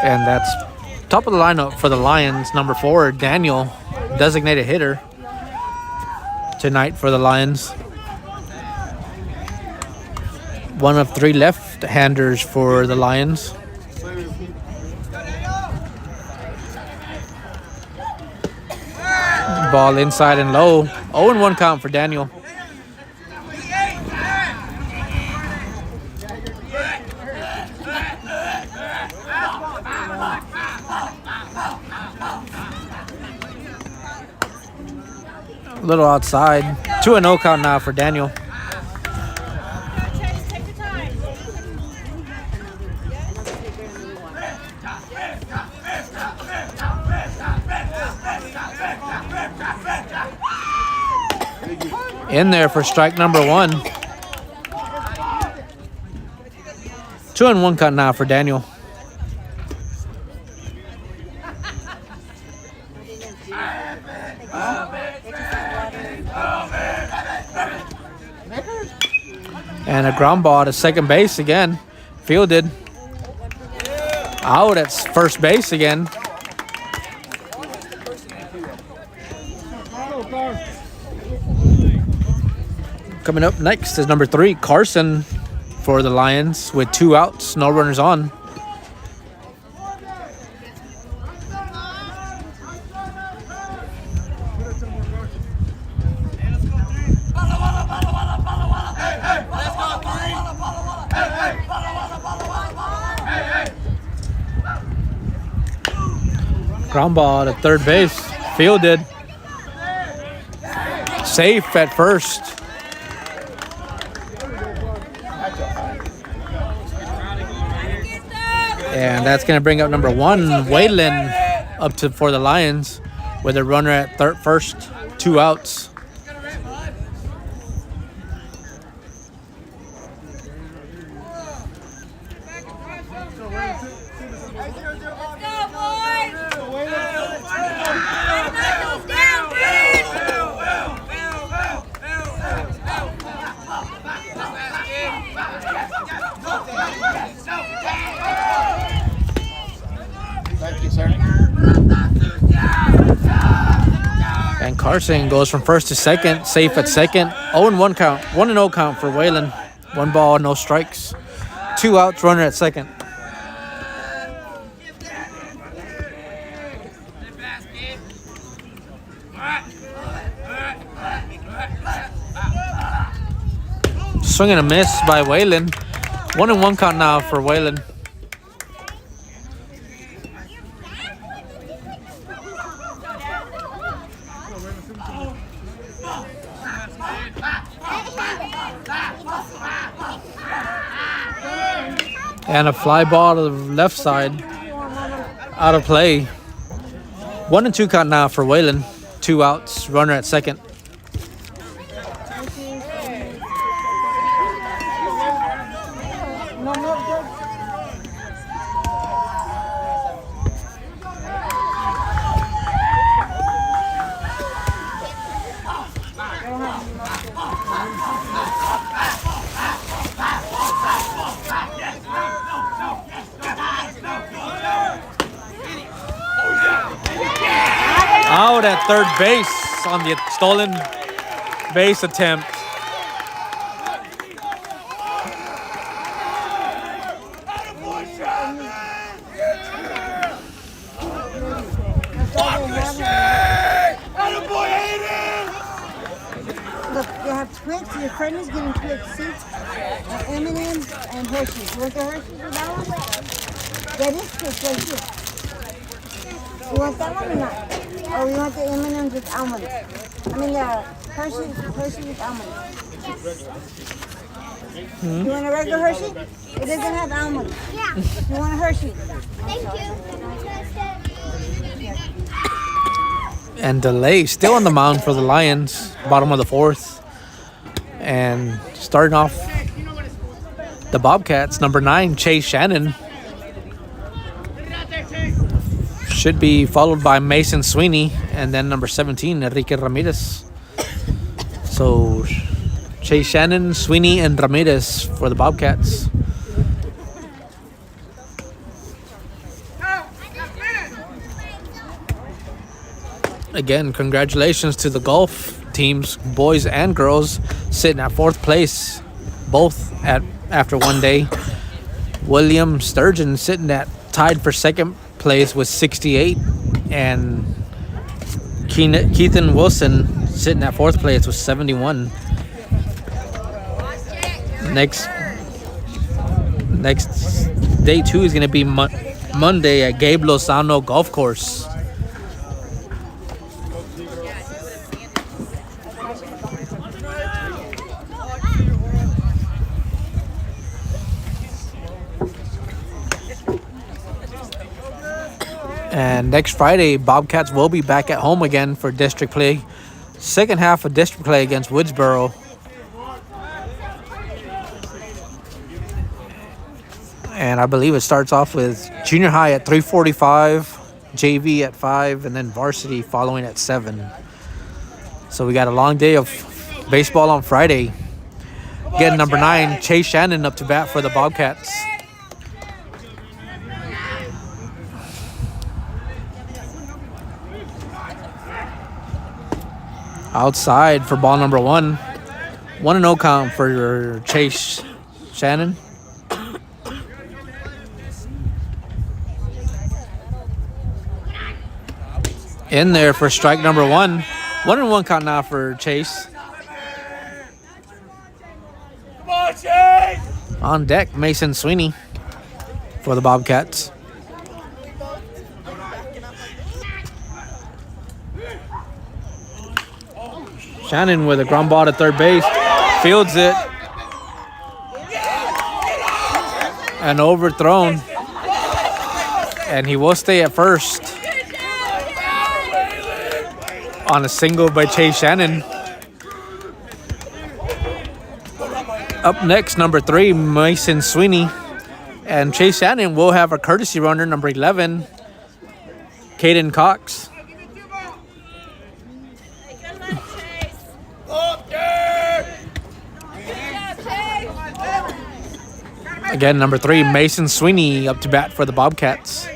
And that's top of the lineup for the Lions. Number 4, Daniel, designated hitter tonight for the Lions. One of 3 left-handers for the Lions. Ball inside and low. 0-1 count for Daniel. A little outside. 2-0 count now for Daniel. In there for strike number 1. 2-1 count now for Daniel. And a ground ball to second base again. Fielded. Out at first base again. Coming up next is number 3, Carson for the Lions with 2 outs, no runners on. Ground ball to third base, fielded. Safe at first. And that's going to bring up number 1, Waylon, up to for the Lions with a runner at first, 2 outs. And Carson goes from first to second, safe at second. 0-1 count, 1-0 count for Waylon. 1 ball, no strikes. 2 outs, runner at second. Swing and a miss by Waylon. 1-1 count now for Waylon. And a fly ball to the left side, out of play. 1-2 count now for Waylon. 2 outs, runner at second. Out at third base on the stolen base attempt. See, your friend is getting 2 seats, M&M's and Hershey's. You want the Hershey's or that one? That is this right here. You want that one or not? Or you want the M&M's with almonds? I mean the Hershey's with almonds. You want a regular Hershey? It doesn't have almonds. Yeah. You want a Hershey? Thank you. And delay still on the mound for the Lions, bottom of the 4th. And starting off the Bobcats, number 9, Chase Shannon. Should be followed by Mason Sweeney, and then number 17, Enrique Ramirez. So Chase Shannon, Sweeney, and Ramirez for the Bobcats. Again, congratulations to the golf teams, boys and girls, sitting at 4th place, both after one day. William Sturgeon sitting at tied for 2nd place with 68, and Keithan Wilson sitting at 4th place with 71. Next day 2 is going to be Monday at Gabe Lozano Golf Course. And next Friday, Bobcats will be back at home again for district play. Second half of district play against Woodsboro. And I believe it starts off with junior high at 3:45, JV at 5, and then varsity following at 7. So we got a long day of baseball on Friday. Getting number 9, Chase Shannon up to bat for the Bobcats. Outside for ball number 1. 1-0 count for Chase Shannon. In there for strike number 1. 1-1 count now for Chase. Come on, Chase! On deck, Mason Sweeney for the Bobcats. Shannon with a ground ball to third base. Fields it. And overthrown. And he will stay at first. On a single by Chase Shannon. Up next, number 3, Mason Sweeney. And Chase Shannon will have a courtesy runner, number 11, Caden Cox. Again, number 3, Mason Sweeney up to bat for the Bobcats.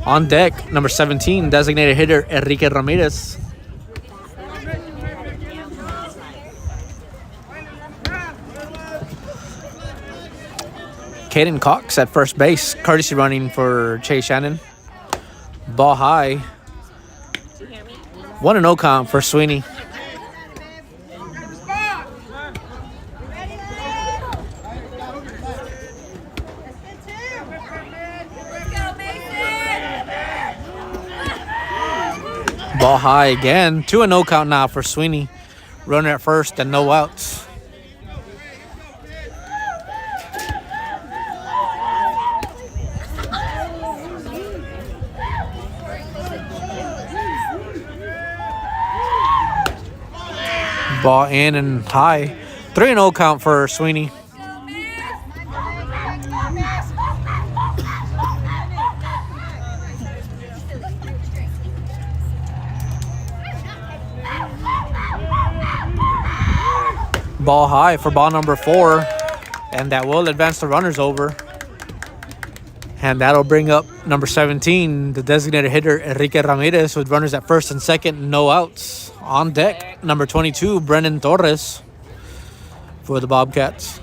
On deck, number 17, designated hitter Enrique Ramirez. Caden Cox at first base, courtesy running for Chase Shannon. Ball high. 1-0 count for Sweeney. Ball high again. 2-0 count now for Sweeney. Runner at first and no outs. Ball in and high. 3-0 count for Sweeney. Ball high for ball number 4, and that will advance the runners over. And that'll bring up number 17, the designated hitter Enrique Ramirez, with runners at first and second, no outs. On deck, number 22, Brennan Torres for the Bobcats.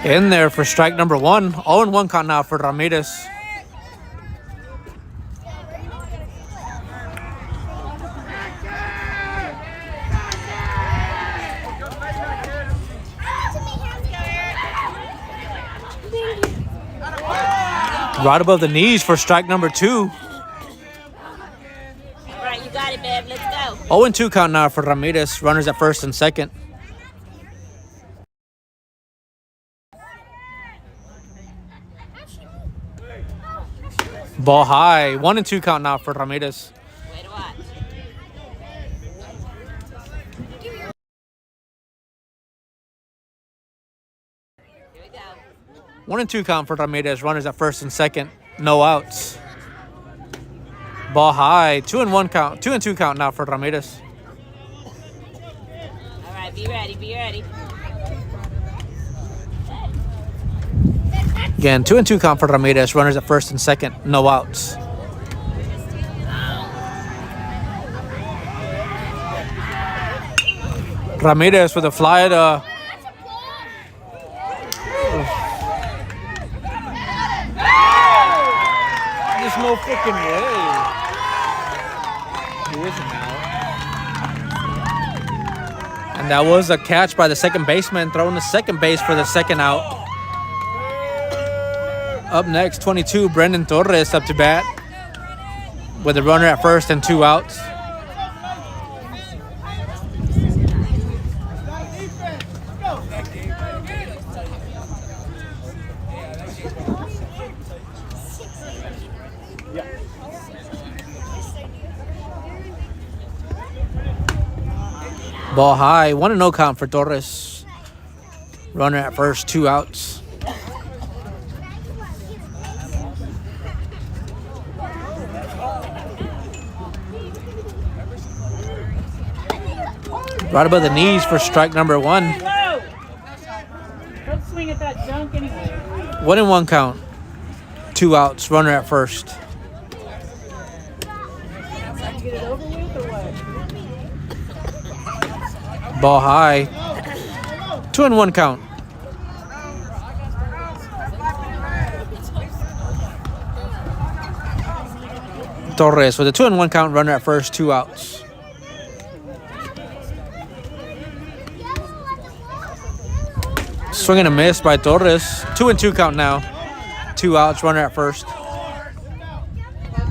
In there for strike number 1. 0-1 count now for Ramirez. Right above the knees for strike number 2. All right, you got it, babe. Let's go. 0-2 count now for Ramirez. Runners at first and second. Ball high. 1-2 count now for Ramirez. Way to watch. Here we go. 1-2 count for Ramirez. Runners at first and second. No outs. Ball high. 2-1 count. 2-2 count now for Ramirez. All right, be ready, be ready. Again, 2-2 count for Ramirez. Runners at first and second. No outs. Ramirez with a fly to... There's no freaking way. He isn't out. And that was a catch by the second baseman, throwing the second base for the second out. Up next, 22, Brendan Torres up to bat with a runner at first and 2 outs. Ball high, 1-0 count for Torres. Runner at first, 2 outs. Right above the knees for strike number 1. Don't swing at that junk anyway. 1-1 count. 2 outs. Runner at first. Get it over with or what? Ball high. 2-1 count. Torres with a 2-1 count. Runner at first. 2 outs. Swing and a miss by Torres. 2-2 count now. 2 outs. Runner at first. Pass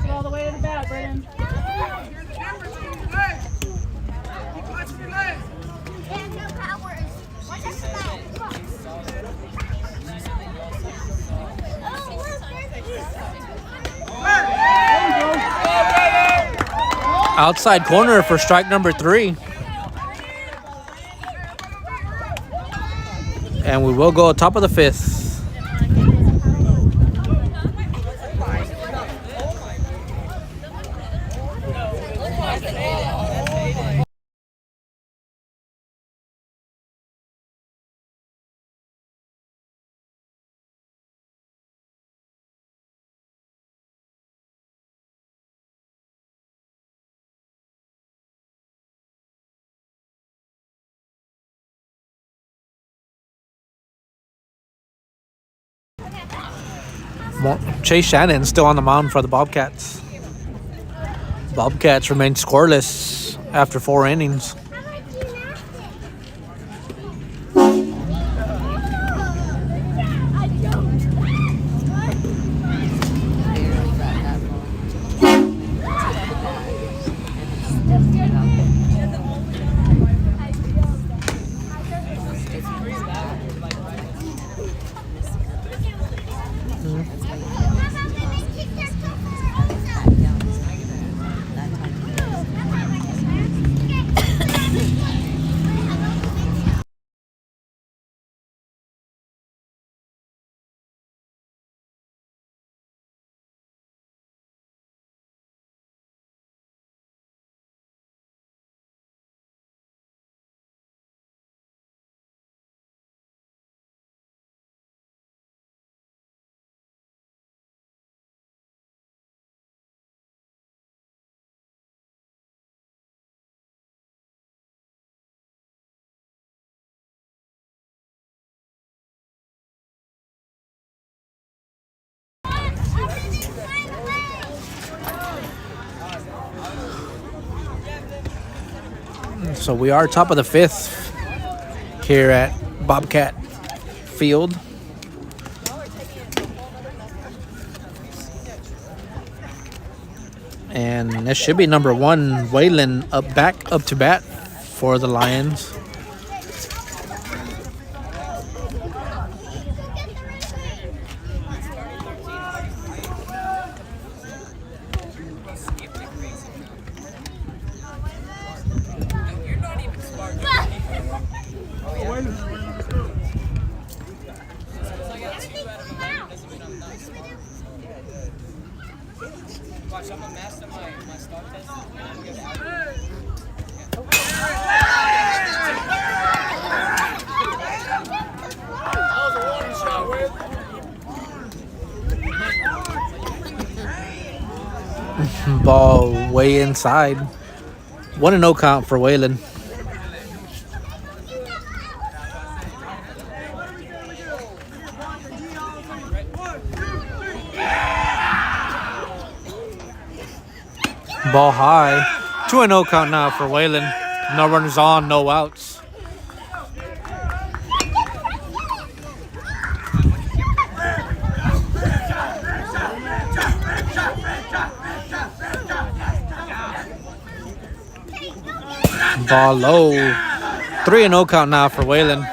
it all the way to the bat, Brennan. Outside corner for strike number 3. And we will go top of the 5th. Chase Shannon still on the mound for the Bobcats. Bobcats remain scoreless after 4 innings. So we are top of the 5th here at Bobcat Field. And this should be number 1, Waylon, back up to bat for the Lions. Ball way inside. 1-0 count for Waylon. Ball high. 2-0 count now for Waylon. No runners on, no outs. Ball low. 3-0 count now for Waylon.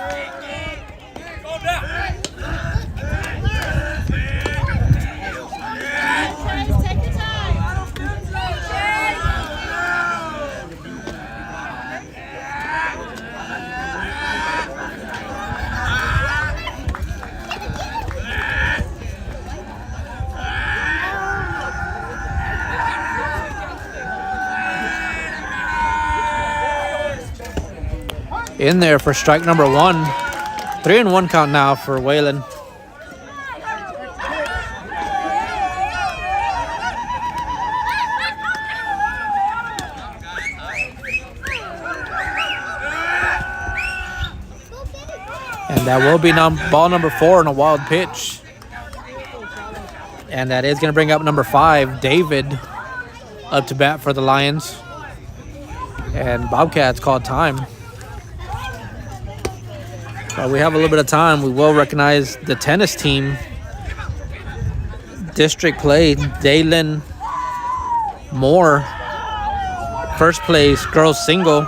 In there for strike number 1. 3-1 count now for Waylon. And that will be ball number 4 on a wild pitch. And that is going to bring up number 5, David, up to bat for the Lions. And Bobcats called time. While we have a little bit of time, we will recognize the tennis team. District play, Daylin Moore. First place, girls single,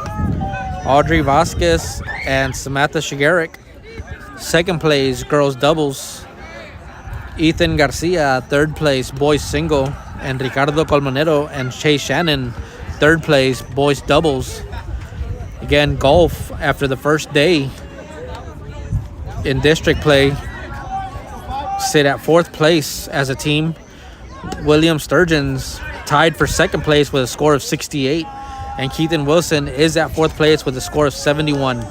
Audrey Vasquez and Samantha Shigaric. Second place, girls doubles, Ethan Garcia. Third place, boys single, and Ricardo Colmanero and Chase Shannon. Third place, boys doubles. Again, golf after the first day in district play sit at 4th place as a team. William Sturgeon's tied for 2nd place with a score of 68, and Keithan Wilson is at 4th place with a score of 71.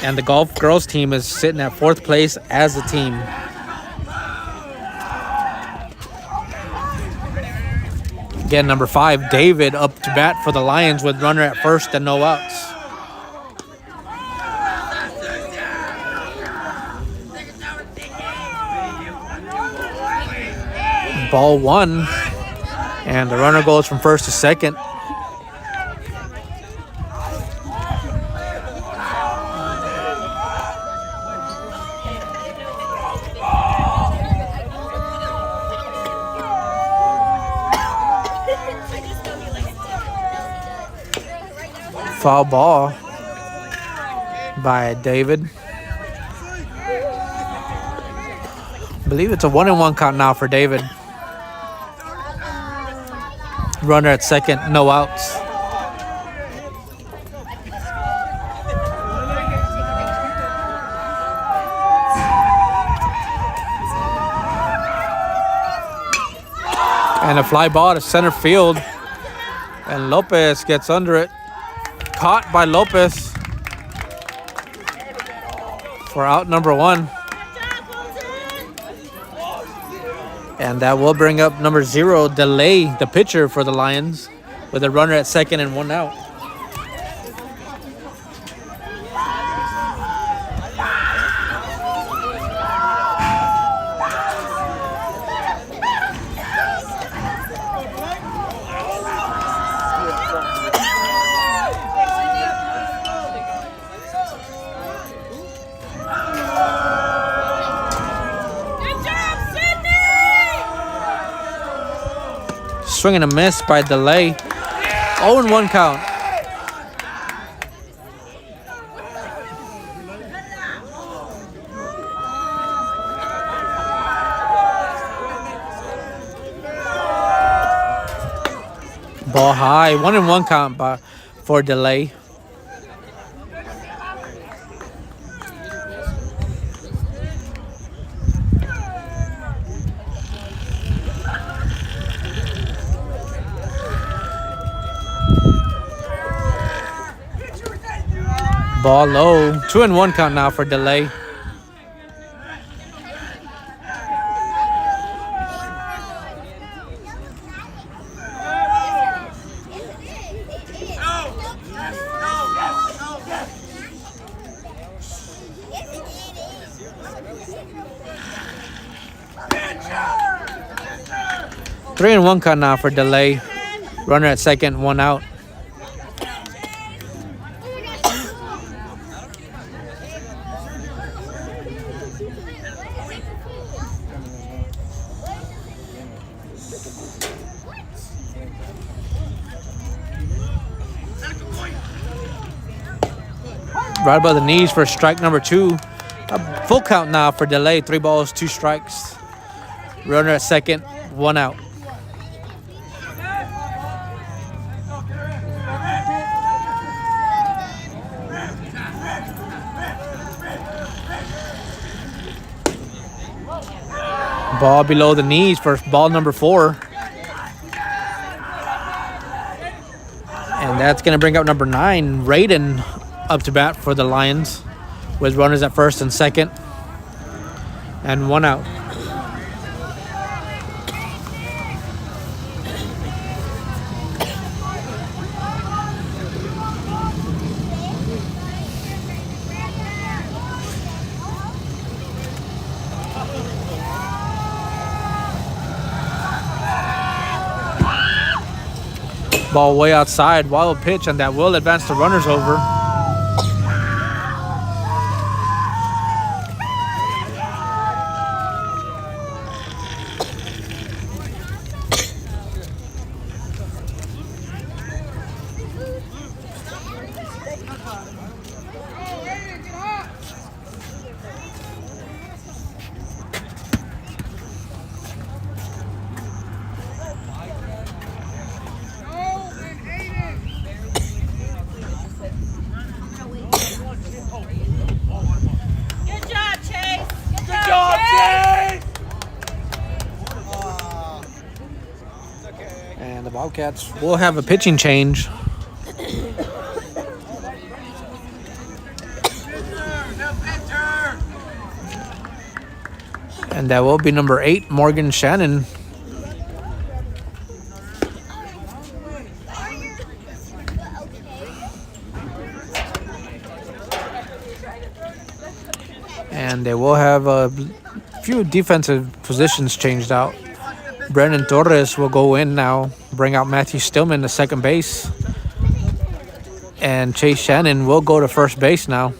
And the golf girls team is sitting at 4th place as a team. Again, number 5, David, up to bat for the Lions with runner at first and no outs. Ball 1, and the runner goes from first to second. Foul ball by David. I believe it's a 1-1 count now for David. Runner at second, no outs. And a fly ball to center field. And Lopez gets under it. Caught by Lopez for out number 1. And that will bring up number 0, Delay, the pitcher for the Lions, with a runner at second and 1 out. swing and a miss by delay. 0-1 count. Ball high. 1-1 count for delay. Ball low. 2-1 count now for delay. Three and one count now for delay. Runner at second, 1 out. Right above the knees for strike number 2. A full count now for delay. 3 balls, 2 strikes. Runner at second, 1 out. Ball below the knees for ball number 4. And that's going to bring up number 9, Raiden, up to bat for the Lions with runners at first and second and 1 out. Ball way outside, wild pitch, and that will advance the runners over. And the Bobcats will have a pitching change. And that will be number 8, Morgan Shannon. And they will have a few defensive positions changed out. Brendan Torres will go in now, bring out Matthew Stillman to second base. And Chase Shannon will go to first base now.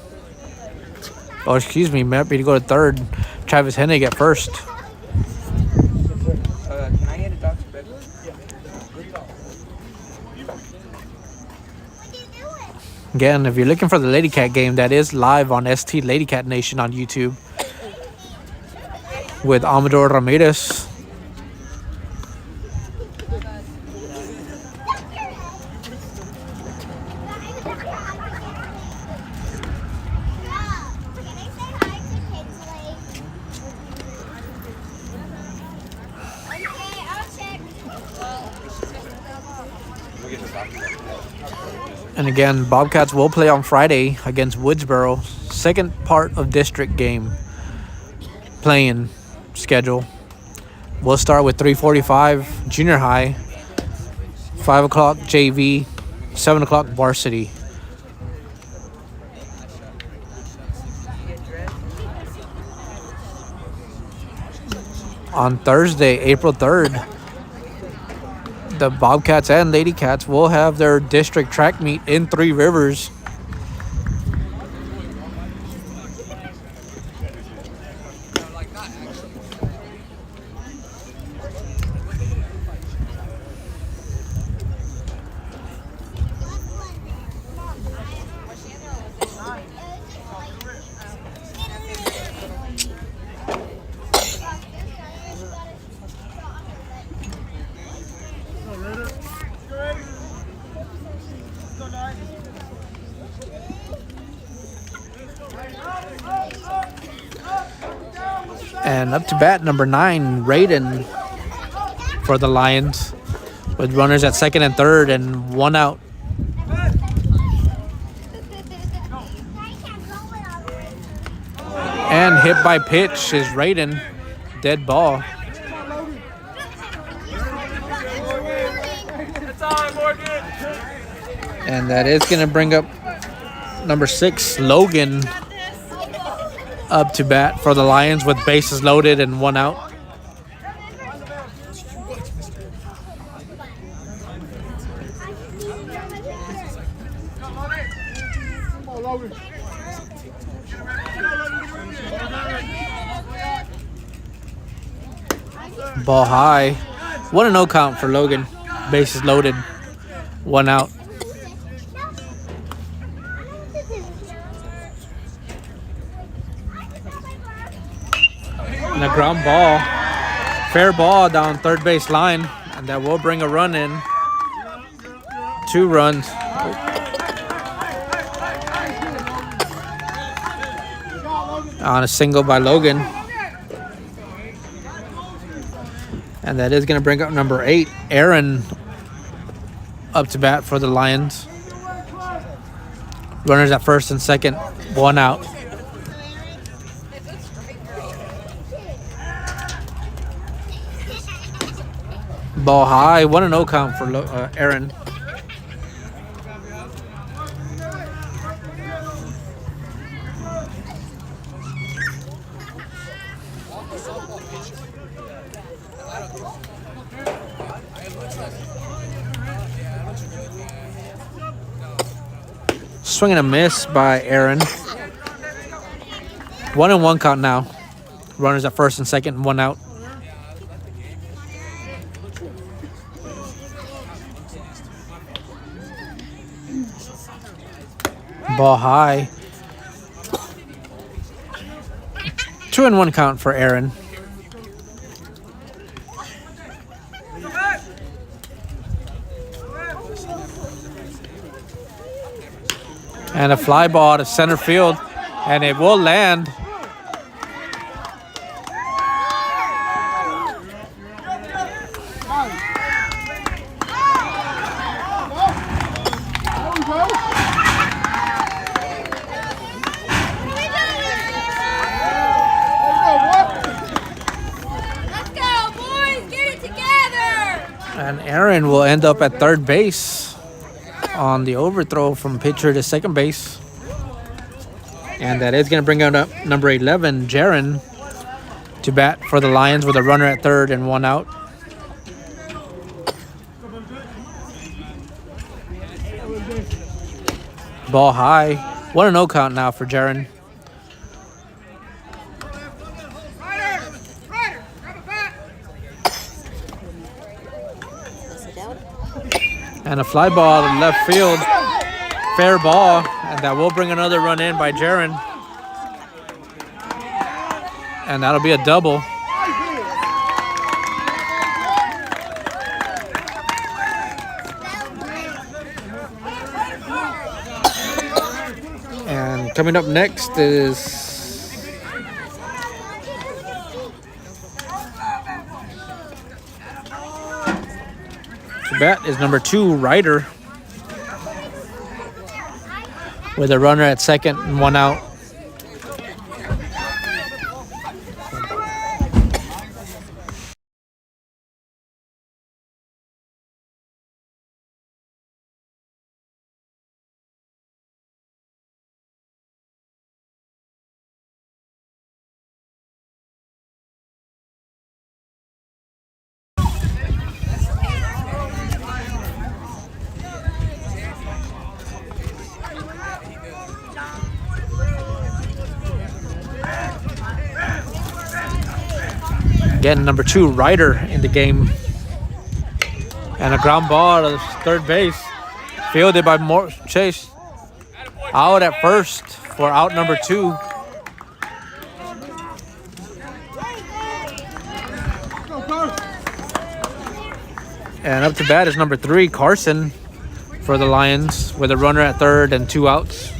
Oh, excuse me, might be to go to third. Travis Hennig at first. Again, if you're looking for the Lady Cat game, that is live on ST Lady Cat Nation on YouTube with Amador Ramirez. And again, Bobcats will play on Friday against Woodsboro. Second part of district game playing schedule. We'll start with 3:45 junior high, 5 o'clock JV, 7 o'clock varsity. On Thursday, April 3rd, the Bobcats and Lady Cats will have their district track meet in Three Rivers. And up to bat, number 9, Raiden for the Lions, with runners at second and third and 1 out. And hit by pitch is Raiden. Dead ball. And that is going to bring up number 6, Logan, up to bat for the Lions with bases loaded and 1 out. Ball high. 1-0 count for Logan. Bases loaded. 1 out. And a ground ball. Fair ball down third base line. And that will bring a run in. 2 runs. On a single by Logan. And that is going to bring up number 8, Aaron, up to bat for the Lions. Runners at first and second, 1 out. Ball high, 1-0 count for Aaron. Swing and a miss by Aaron. 1-1 count now. Runners at first and second, 1 out. Ball high. 2-1 count for Aaron. And a fly ball to center field, and it will land. Let's go, boys! Get it together! And Aaron will end up at third base on the overthrow from pitcher to second base. And that is going to bring out number 11, Jaron, to bat for the Lions with a runner at third and 1 out. Ball high. 1-0 count now for Jaron. And a fly ball to left field. Fair ball. And that will bring another run in by Jaron. And that'll be a double. And coming up next is bat is number 2, Ryder, with a runner at second and 1 out. Again, number 2, Ryder in the game. And a ground ball to third base. Fielded by Chase. Out at first for out number 2. And up to bat is number 3, Carson, for the Lions, with a runner at third and 2 outs.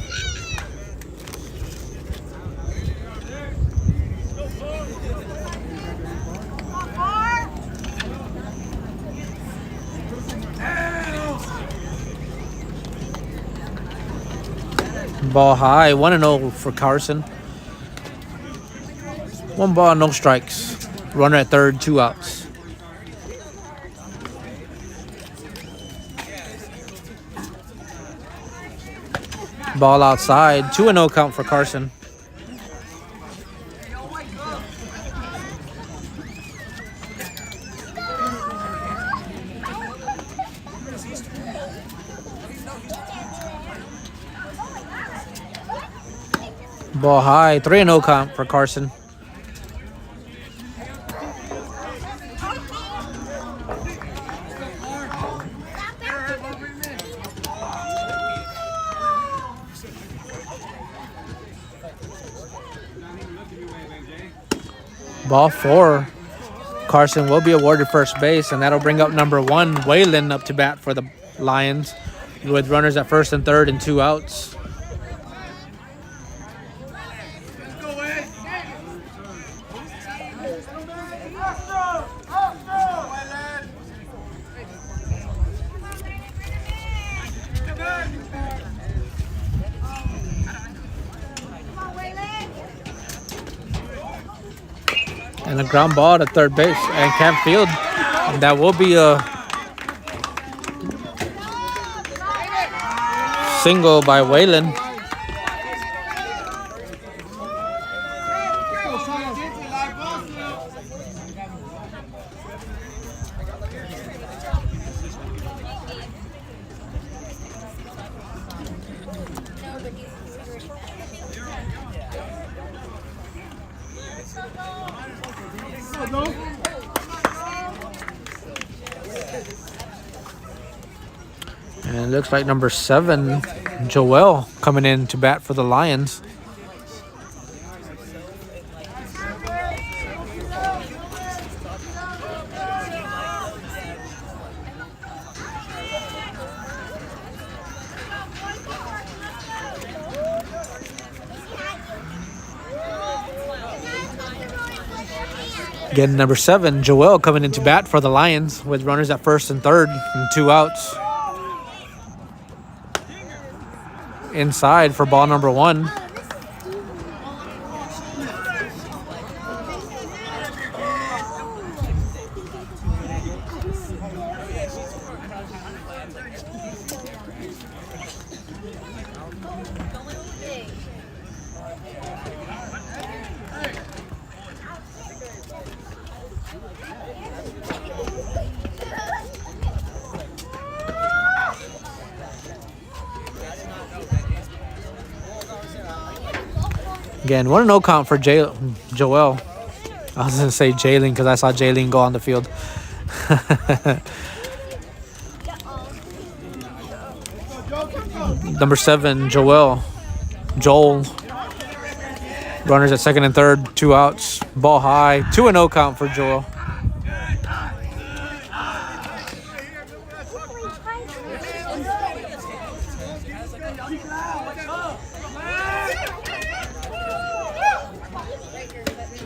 Ball high, 1-0 for Carson. 1 ball, no strikes. Runner at third, 2 outs. Ball outside, 2-0 count for Carson. Ball high, 3-0 count for Carson. Ball 4. Carson will be awarded first base, and that'll bring up number 1, Waylon, up to bat for the Lions, with runners at first and third and 2 outs. And a ground ball to third base and Camp Field. And that will be a single by Waylon. And it looks like number 7, Joel, coming in to bat for the Lions. Again, number 7, Joel, coming in to bat for the Lions, with runners at first and third and 2 outs. Inside for ball number 1. Again, 1-0 count for Joel. I was going to say Jalen because I saw Jalen go on the field. Number 7, Joel. Runners at second and third, 2 outs. Ball high, 2-0 count for Joel.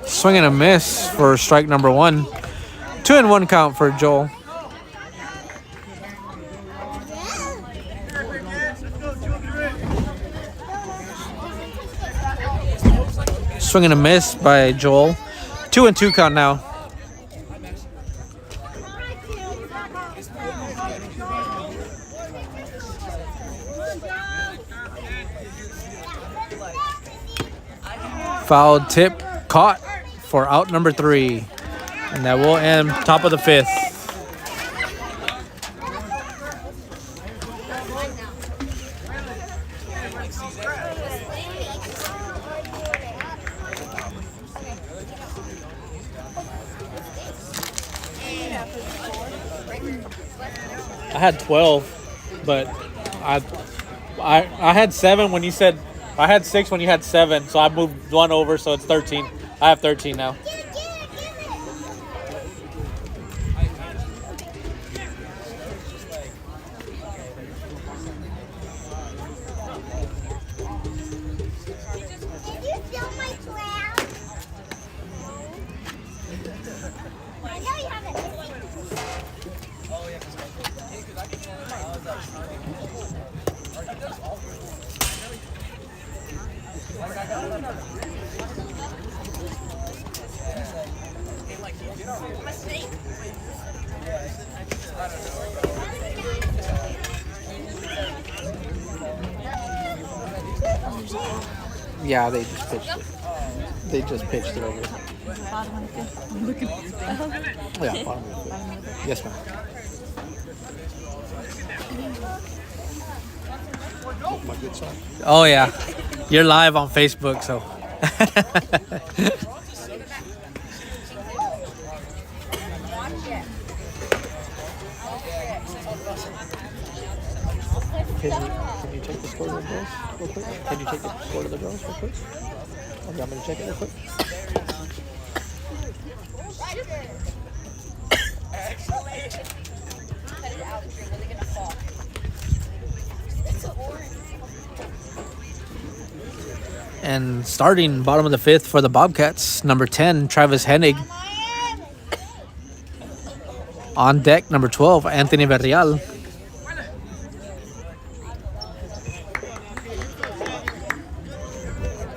Swing and a miss for strike number 1. 2-1 count for Joel. Swing and a miss by Joel. 2-2 count now. Foul tip caught for out number 3. And that will end top of the 5th. I had 12, but I had 7 when you said I had 6 when you had 7, so I moved 1 over, so it's 13. I have 13 now. Yeah, they just pitched it. They just pitched it over. Bottom of the fifth. I'm looking for your thing. Yeah, bottom of the fifth. Yes, ma'am. My good side. Oh yeah, you're live on Facebook, so. Can you check the score of the girls real quick? Can you check the score of the girls real quick? Okay, I'm gonna check it real quick. And starting bottom of the fifth for the Bobcats, number 10, Travis Hennig. On deck, number 12, Anthony Verreal.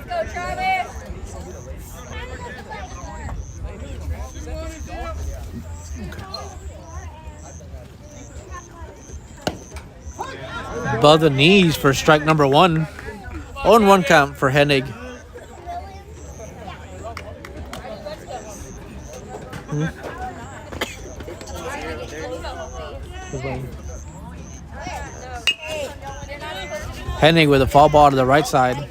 Go, Travis. Above the knees for strike number 1. 0-1 count for Hennig. Hennig with a foul ball to the right side.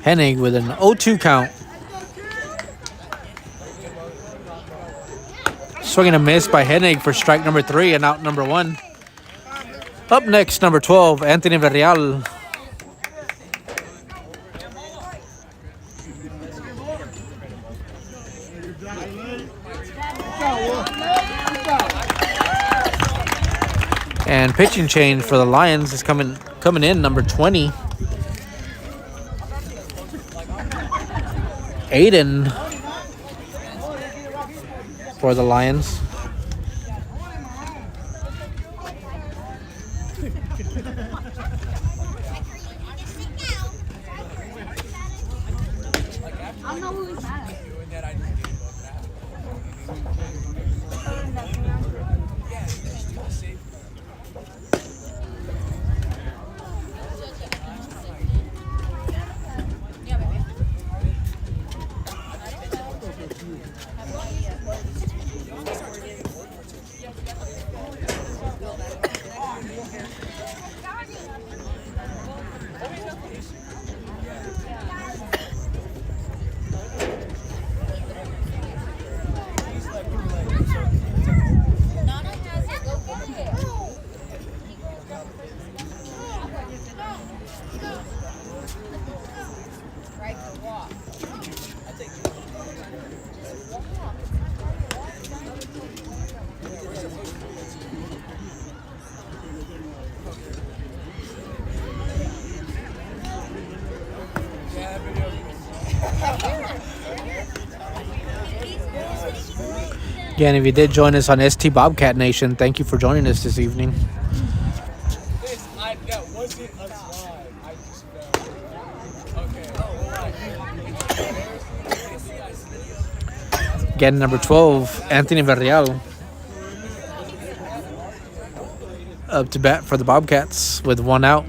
Hennig with an 0-2 count. Swing and a miss by Hennig for strike number 3 and out number 1. Up next, number 12, Anthony Verreal. And pitching change for the Lions is coming in, number 20. Aiden for the Lions. Again, if you did join us on ST Bobcat Nation, thank you for joining us this evening. That wasn't a slide. I just okay. Again, number 12, Anthony Verreal. Up to bat for the Bobcats with 1 out.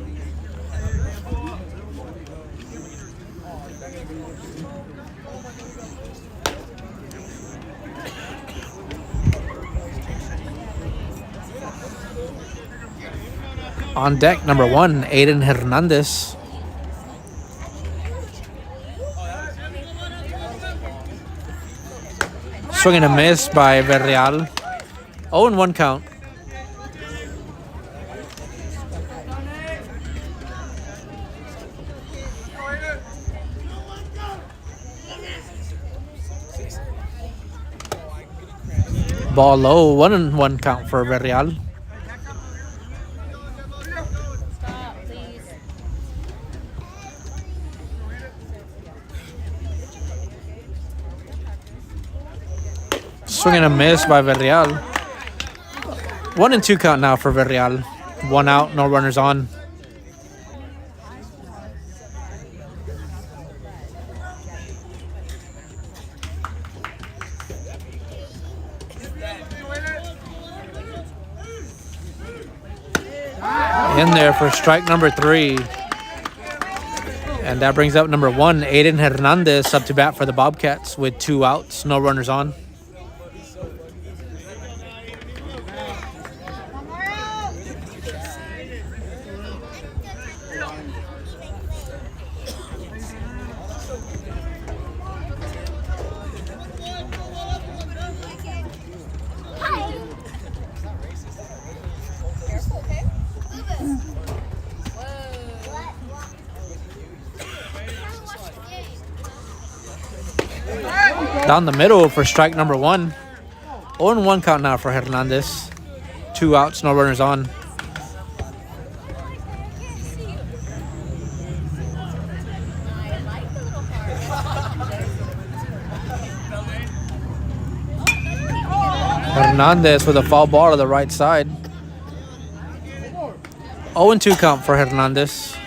On deck, number 1, Aiden Hernandez. Swing and a miss by Verreal. 0-1 count. Ball low, 1-1 count for Verreal. Swing and a miss by Verreal. 1-2 count now for Verreal. 1 out, no runners on. in there for strike number 3. And that brings up number 1, Aiden Hernandez, up to bat for the Bobcats with 2 outs, no runners on. Down the middle for strike number 1. 0-1 count now for Hernandez. 2 outs, no runners on. Hernandez with a foul ball to the right side. 0-2 count for Hernandez.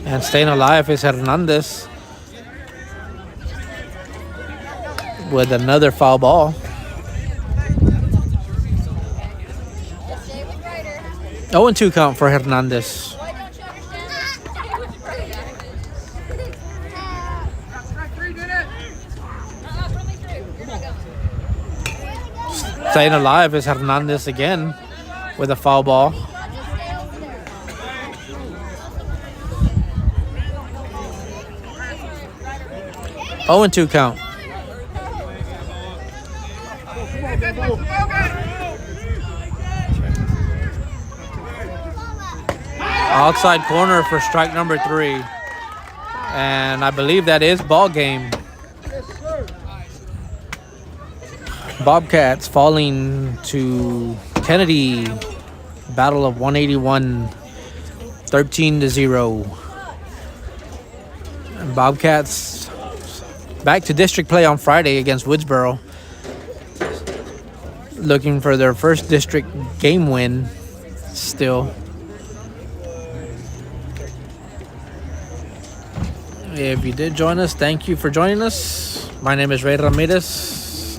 And staying alive is Hernandez with another foul ball. 0-2 count for Hernandez. Staying alive is Hernandez again with a foul ball. Oh, and 2 count. Outside corner for strike number 3. And I believe that is ball game. Bobcats falling to Kennedy. Battle of 181, 13-0. And Bobcats back to district play on Friday against Woodsboro. Looking for their first district game win still. If you did join us, thank you for joining us. My name is Ray Ramirez.